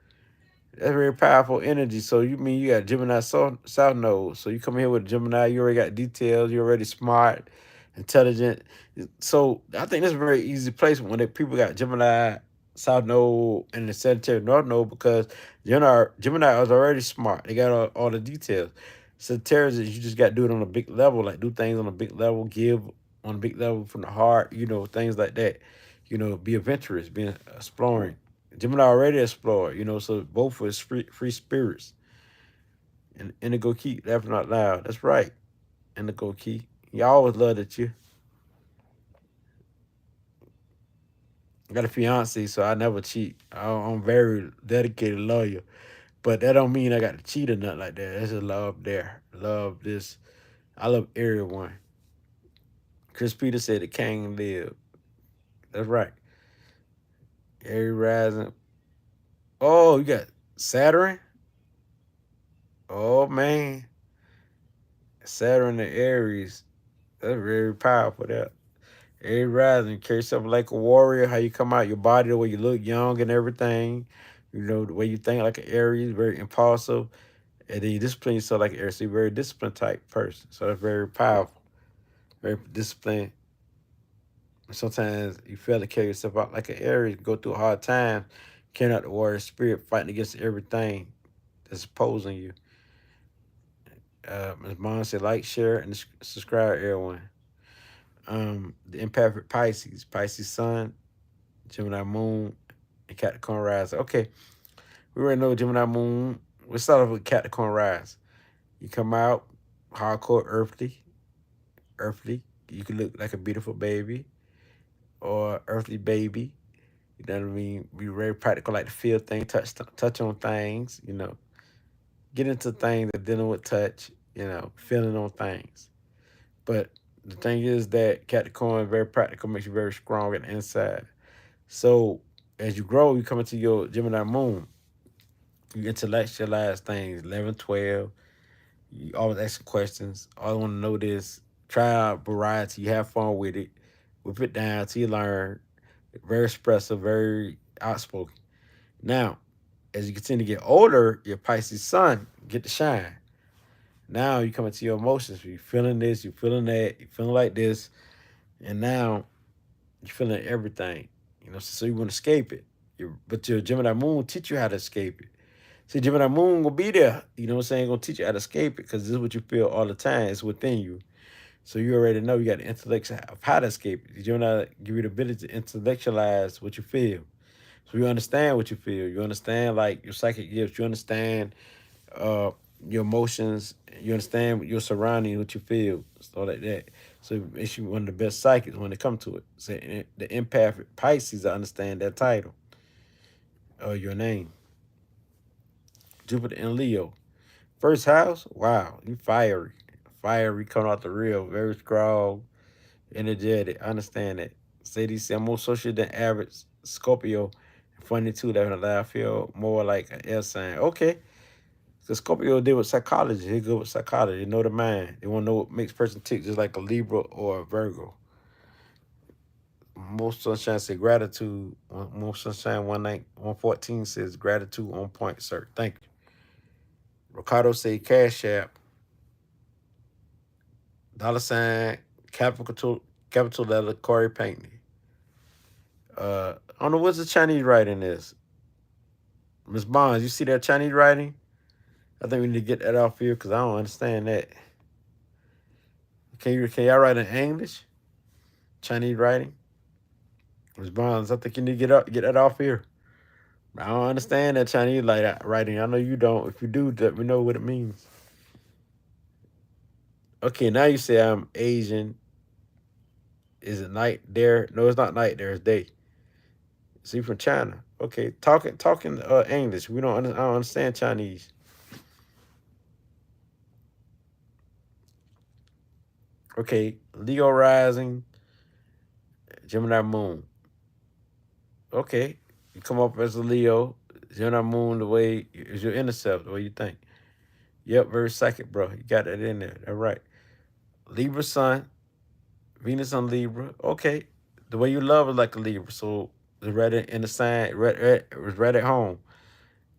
That's very powerful energy. So you mean you got Gemini South Node. So you come here with Gemini, you already got details, you're already smart, intelligent. So I think that's a very easy placement when people got Gemini South Node and the Sagittarius North Node because Gemini is already smart. They got all the details. Sagittarius is you just got to do it on a big level, like do things on a big level, give on a big level from the heart, things like that. Be adventurous, be exploring. Gemini already explored, so both was free spirits. And Indigo Key, laughing out loud. That's right. Indigo Key. He always loved it, you. I got a fiance, so I never cheat. I'm very dedicated, loyal. But that don't mean I got to cheat or nothing like that. That's just love there. Love this. I love everyone. Chris Peter said the king live. That's right. Aries rising. Oh, you got Saturn. Oh man, Saturn and Aries. That's very powerful. That Aries rising, carry something like a warrior. How you come out your body, the way you look young and everything. You know the way you think like an Aries, very impulsive, and then you discipline yourself like an Aries. So you're a very disciplined type person. So that's very powerful. Very disciplined. Sometimes you fail to carry yourself out like an Aries, go through a hard time, carrying out the warrior spirit, fighting against everything that's opposing you. Ms. Bond said, like, share, and subscribe, everyone. The imperfect Pisces, Pisces Sun, Gemini Moon, and Capricorn Rise. Okay, we already know Gemini Moon. We'll start off with Capricorn Rise. You come out hardcore earthly. You can look like a beautiful baby or earthly baby. You know what I mean? Be very practical, like to feel things, touch on things. You know, get into things that dealing with touch. You know, feeling on things. But the thing is that Capricorn very practical, makes you very strong on the inside. So as you grow, you come into your Gemini moon, you intellectualize things, 11, 12. You always asking questions. Always want to know this. Try out variety. You have fun with it. Whip it down till you learn. Very expressive, very outspoken. Now, as you continue to get older, your Pisces sun get to shine. Now you come into your emotions. You're feeling this, you're feeling that, you're feeling like this, and now you're feeling everything. You know, so you want to escape it. But your Gemini moon teach you how to escape it. See, Gemini moon will be there. You know what I'm saying? Gonna teach you how to escape it because this is what you feel all the time. It's within you. So you already know you got the intellect of how to escape it. Gemini give you the ability to intellectualize what you feel. So you understand what you feel. You understand like your psychic gifts. You understand uh your emotions. You understand your surroundings, what you feel, stuff like that. So it makes you one of the best psychics when it comes to it. So the empath Pisces, I understand that title or your name. Jupiter and Leo. First house, wow, you fiery. Fiery coming out the real, very strong, energetic. I understand that. Sadie said, I'm more social than average Scorpio. Funny too, that I feel more like an air sign. Okay. Because Scorpio deal with psychology. He good with psychology. They know the mind. They want to know what makes a person tick, just like a Libra or a Virgo. Most sunshine said gratitude. Most sunshine 114 says gratitude on point, sir. Thank you. Ricardo say cash app. Dollar sign capital letter Corey Pinckney. I don't know what's the Chinese writing is. Miss Bonds, you see that Chinese writing? I think we need to get that off here because I don't understand that. Can y'all write in English? Chinese writing? Miss Bonds, I think you need to get that off here. I don't understand that Chinese like writing. I know you don't. If you do, let me know what it means. Okay, now you say I'm Asian. Is it night there? No, it's not night there. It's day. See from China. Okay, talking English. I don't understand Chinese. Okay, Leo rising, Gemini moon. Okay, you come up as a Leo, Gemini moon. The way is your intercept. The way you think. Yep, very psychic, bro. You got that in there. All right. Libra sun, Venus on Libra. Okay, the way you love is like a Libra. So it's right in the sign. It's right at home.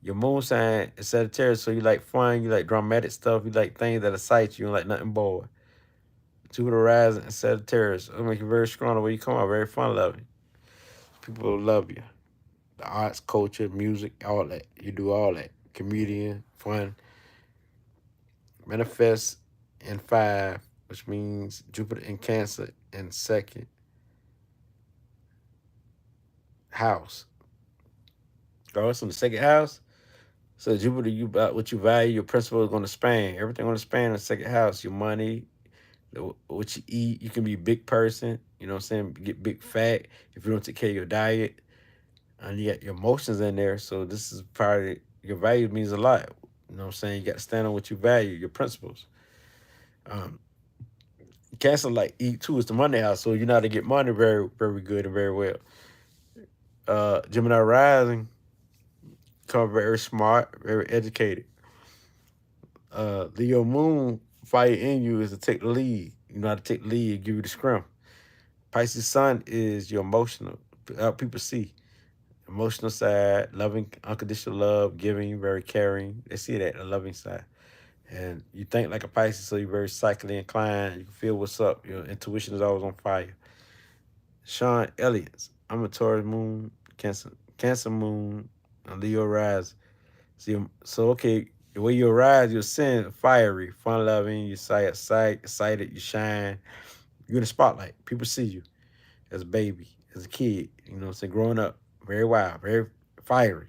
Your moon sign is Sagittarius, so you like fun, you like dramatic stuff, you like things that excite you, you like nothing bored. Jupiter rising and Sagittarius. It'll make you very strong the way you come out, very fun loving. People will love you. The arts, culture, music, all that. You do all that. Comedian, fun. Manifest in 5, which means Jupiter in Cancer in second house. Oh, it's in the second house. So Jupiter, you about what you value, your principle is going to span. Everything going to span in the second house. Your money, what you eat. You can be a big person. You know what I'm saying? Get big fat if you don't take care of your diet. And you got your emotions in there. So this is probably your value means a lot. You know what I'm saying? You got to stand on what you value, your principles. Um, Cancer like eat too. It's the money house, so you know how to get money very, very good and very well. Gemini rising, come very smart, very educated. Leo moon fire in you is to take the lead. You know how to take the lead, give you the scrum. Pisces sun is your emotional. People see emotional side, loving, unconditional love, giving, very caring. They see that the loving side. And you think like a Pisces, so you're very psychically inclined. You can feel what's up. Your intuition is always on fire. Sean Elliott. I'm a Taurus moon, Cancer moon, and Leo rise. So okay, the way you rise, you're sin fiery, fun loving, you excited, you shine. You're in the spotlight. People see you as a baby, as a kid, you know what I'm saying, growing up, very wild, very fiery.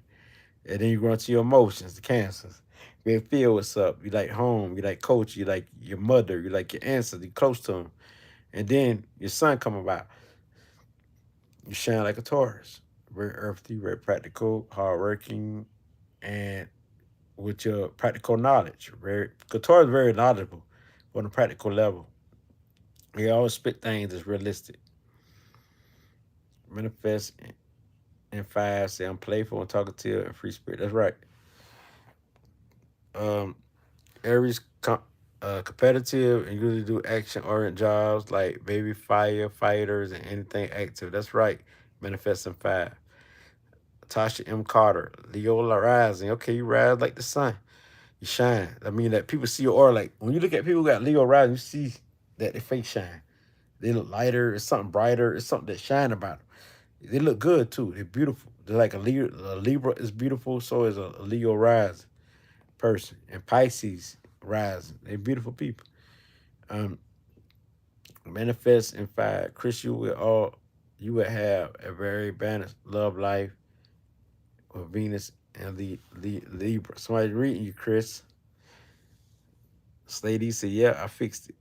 And then you grow into your emotions, the cancers. You feel what's up. You like home, you like coach, you like your mother, you like your ancestors, you close to them. And then your son come about. You shine like a Taurus. Very earthy, very practical, hardworking, and with your practical knowledge. Very Taurus is very knowledgeable on a practical level. They always spit things that's realistic. Manifest in five, say I'm playful and talkative and free spirit. That's right. Um, Aries competitive and usually do action oriented jobs like baby firefighters and anything active. That's right. Manifesting five. Tasha M. Carter, Leola rising. Okay, you rise like the sun. You shine. I mean that people see your aura. Like when you look at people who got Leo rising, you see that their face shine. They look lighter. It's something brighter. It's something that shine about them. They look good too. They're beautiful. They're like a Libra is beautiful. So is a Leo rising person. And Pisces rising. They're beautiful people. Um, Manifest in five. Chris, you would have a very balanced love life with Venus and the Libra. Somebody reading you, Chris. Slady said, "Yeah, I fixed it."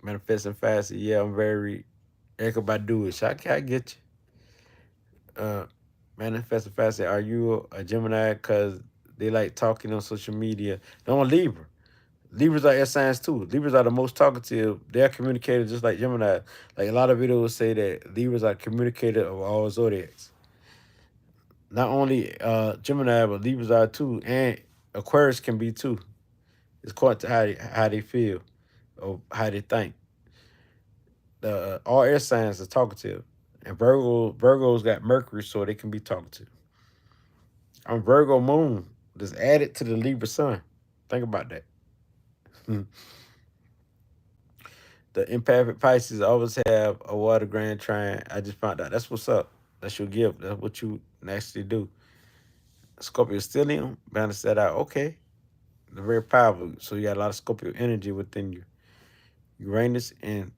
Manifest in five said, "Yeah, I'm very Erica Badu ish. I get you." Manifest in five said, "Are you a Gemini? Because they like talking on social media." No, I'm a Libra. Libras are air signs too. Libras are the most talkative. They're communicators just like Gemini. Like a lot of videos say that Libras are communicator of all zodiacs. Not only Gemini, but Libras are too, and Aquarius can be too. It's according to how they feel or how they think. All air signs are talkative, and Virgo's got Mercury, so they can be talkative. I'm Virgo moon, just added to the Libra sun. Think about that. The empathic Pisces always have a water grand trine. I just found out. That's what's up. That's your gift. That's what you naturally do. Scorpio stellium, balance that out. Okay. They're very powerful. So you got a lot of Scorpio energy within you. Uranus and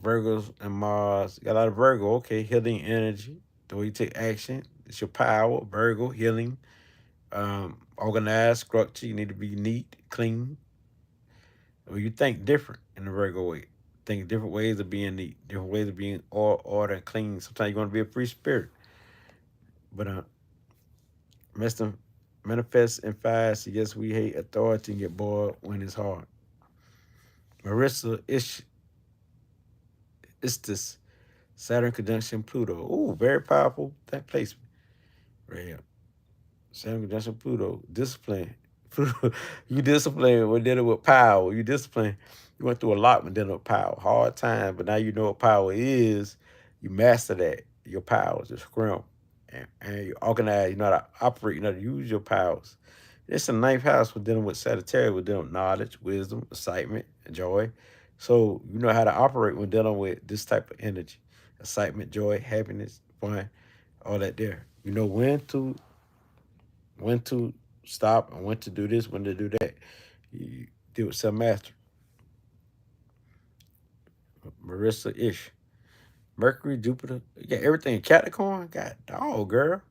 Virgos and Mars. You got a lot of Virgo. Okay. Healing energy. The way you take action. It's your power. Virgo, healing. Organized, structure. You need to be neat, clean. Well, you think different in the Virgo way. Think different ways of being neat, different ways of being order and clean. Sometimes you're going to be a free spirit. But Mr. Manifest and fast. Yes, we hate authority and get bored when it's hard. Marissa Istis, Saturn conjunction Pluto. Ooh, very powerful that placement. Right here. Saturn conjunction Pluto. Discipline. Pluto, you discipline when dealing with power. You discipline. You went through a lot when dealing with power. Hard time, but now you know what power is. You master that. Your powers, your scrum. And you organize, you know how to operate, you know how to use your powers. It's a ninth house. We're dealing with Sagittarius. We're dealing with knowledge, wisdom, excitement, and joy. So you know how to operate when dealing with this type of energy. Excitement, joy, happiness, fun, all that there. You know when to stop and when to do this, when to do that. You deal with self master. Marissa Ish. Mercury, Jupiter. You got everything. Capricorn. God dog, girl.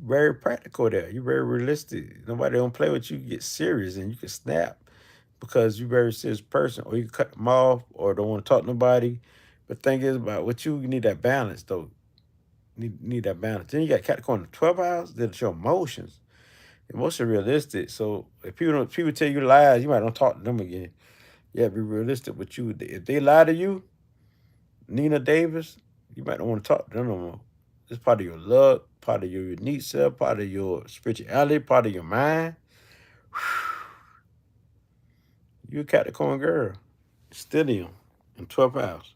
Very practical there. You're very realistic. Nobody don't play with you. You get serious and you can snap because you're a very serious person. Or you can cut them off or don't want to talk to nobody. But the thing is about what you need that balance though. Need that balance. Then you got Capricorn in the 12th house. That's your emotions. Emotions are realistic. So if people tell you lies, you might don't talk to them again. Yeah, be realistic with you. If they lie to you, Nina Davis, you might not want to talk to them no more. It's part of your luck, part of your unique self, part of your spirituality, part of your mind. You a Capricorn girl. Stellium in 12th house.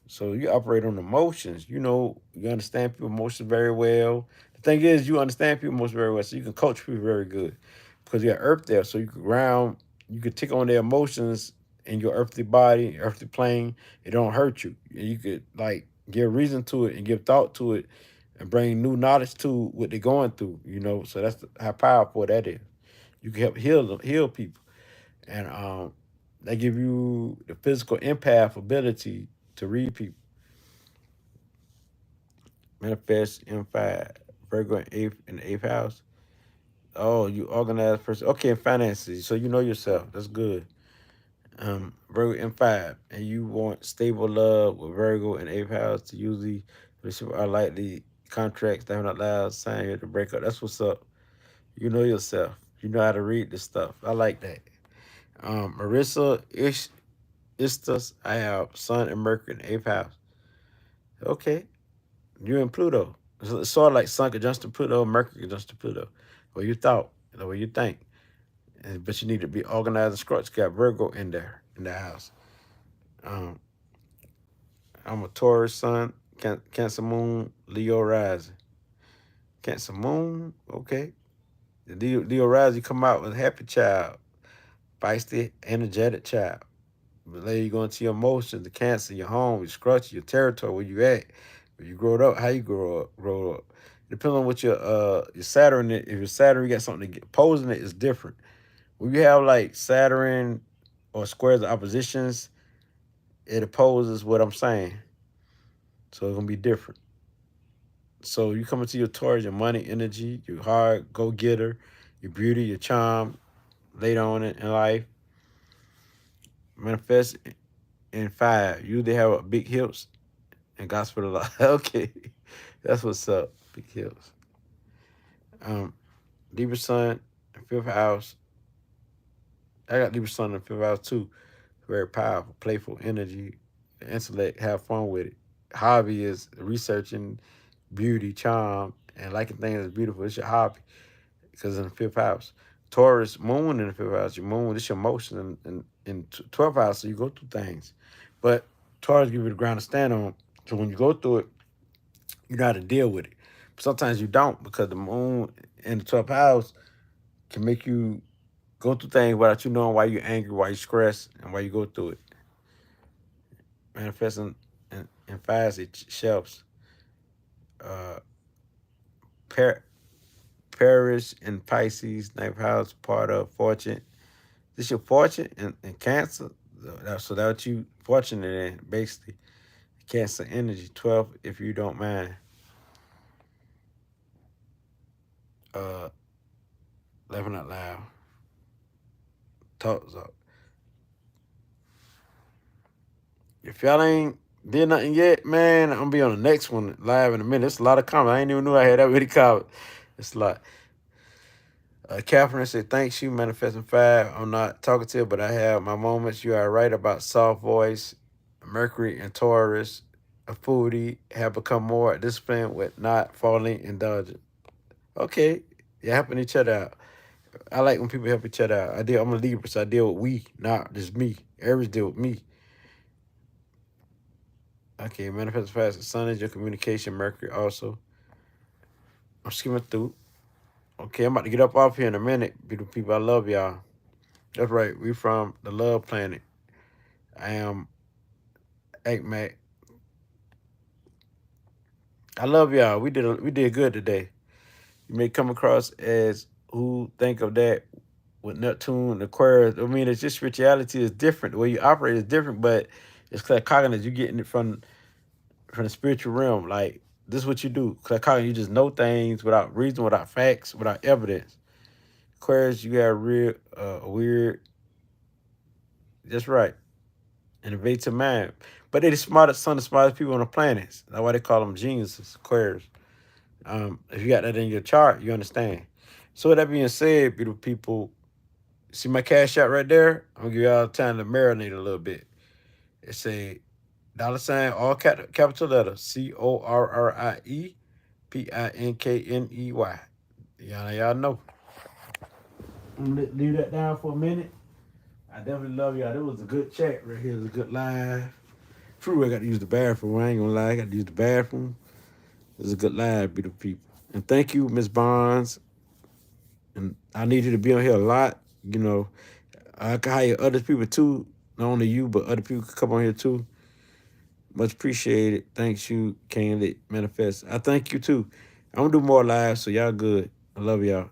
So you operate on emotions. You know, you understand people emotions very well. The thing is, you understand people emotions very well, so you can coach people very good because you got earth there. So you can ground, you can take on their emotions in your earthly body, earthly plane. It don't hurt you. And you could like give reason to it and give thought to it and bring new knowledge to what they're going through. You know, so that's how powerful that is. You can help heal people, and they give you the physical empath ability to read people. Manifest in five. Virgo in the eighth house. Oh, you organized person. Okay, in finances. So you know yourself. That's good. Virgo in five. And you want stable love with Virgo in eighth house to usually relationship are likely contracts that are not allowed sign you to break up. That's what's up. You know yourself. You know how to read this stuff. I like that. Marissa Istas, I have Sun and Mercury in the eighth house. Okay. You in Pluto. It's sort of like Sun conjunct to Pluto, Mercury conjunct to Pluto. What you thought, the way you think. But you need to be organized and structured. You got Virgo in there, in the house. Um, I'm a Taurus Sun, Cancer Moon, Leo Rising. Cancer Moon, okay. The Leo Rising, you come out with a happy child, feisty, energetic child. But later you go into your emotions, the Cancer, your home, your structure, your territory, where you at, where you grow up, how you grow up. Depending on what your Saturn, if your Saturn, you got something to get, opposing it is different. When you have like Saturn or squares of oppositions, it opposes what I'm saying. So it's gonna be different. So you come into your Taurus, your money energy, your hard go getter, your beauty, your charm, later on in life, manifest in five. You they have big hips and gospel a lot. Okay, that's what's up. Big hips. Um, Libra Sun, fifth house. I got Libra Sun in the fifth house too. Very powerful, playful energy, intellect, have fun with it. Hobby is researching beauty, charm, and liking things that's beautiful. It's your hobby because in the fifth house. Taurus, moon in the fifth house. Your moon, it's your emotion in 12th house, so you go through things. But Taurus give you the ground to stand on. So when you go through it, you know how to deal with it. But sometimes you don't because the moon in the 12th house can make you go through things without you knowing why you're angry, why you're stressed, and why you go through it. Manifesting in fast it shelves. Uh, Par- Paris and Pisces, ninth house, part of fortune. This your fortune in Cancer. So that's what you fortunate in, basically. Cancer energy, 12, if you don't mind. Uh, Laughing out loud. Talk so. If y'all ain't did nothing yet, man, I'm gonna be on the next one live in a minute. It's a lot of comments. I ain't even knew I had that many comments. It's a lot. Catherine said, thanks you, Manifesting Five. I'm not talkative, but I have my moments. You are right about soft voice. Mercury and Taurus, a foodie, have become more disciplined with not falling indulgent. Okay, you're helping each other out. I like when people help each other out. I'm a Libra, so I deal with we, not just me. Aries deal with me. Okay, Manifesting Fast. The sun is your communication, Mercury also. I'm skimming through. Okay, I'm about to get up off here in a minute. Beautiful people, I love y'all. That's right. We from the Love Planet. I am Mac. I love y'all. We did good today. You may come across as who think of that with Neptune and Aquarius. I mean, it's just spirituality is different. The way you operate is different, but it's claircognizant. You're getting it from the spiritual realm. Like this is what you do. Claircognizant. You just know things without reason, without facts, without evidence. Aquarius, you got real weird. That's right. Innovate to mind. But they're the smartest, some of the smartest people on the planet. That's why they call them geniuses, Aquarius. If you got that in your chart, you understand. So with that being said, beautiful people, see my cash out right there? I'm gonna give y'all time to marinate a little bit. It's a $, all capital letters, CORRIEPINKNEY. Y'all know. I'm gonna leave that down for a minute. I definitely love y'all. It was a good chat right here. It was a good live. True, I got to use the bathroom. I ain't gonna lie, I got to use the bathroom. It was a good live, beautiful people. And thank you, Miss Bonds. And I need you to be on here a lot. You know, I can hire other people too. Not only you, but other people can come on here too. Much appreciated. Thanks you, Candid Manifest. I thank you too. I'm gonna do more lives, so y'all good. I love y'all.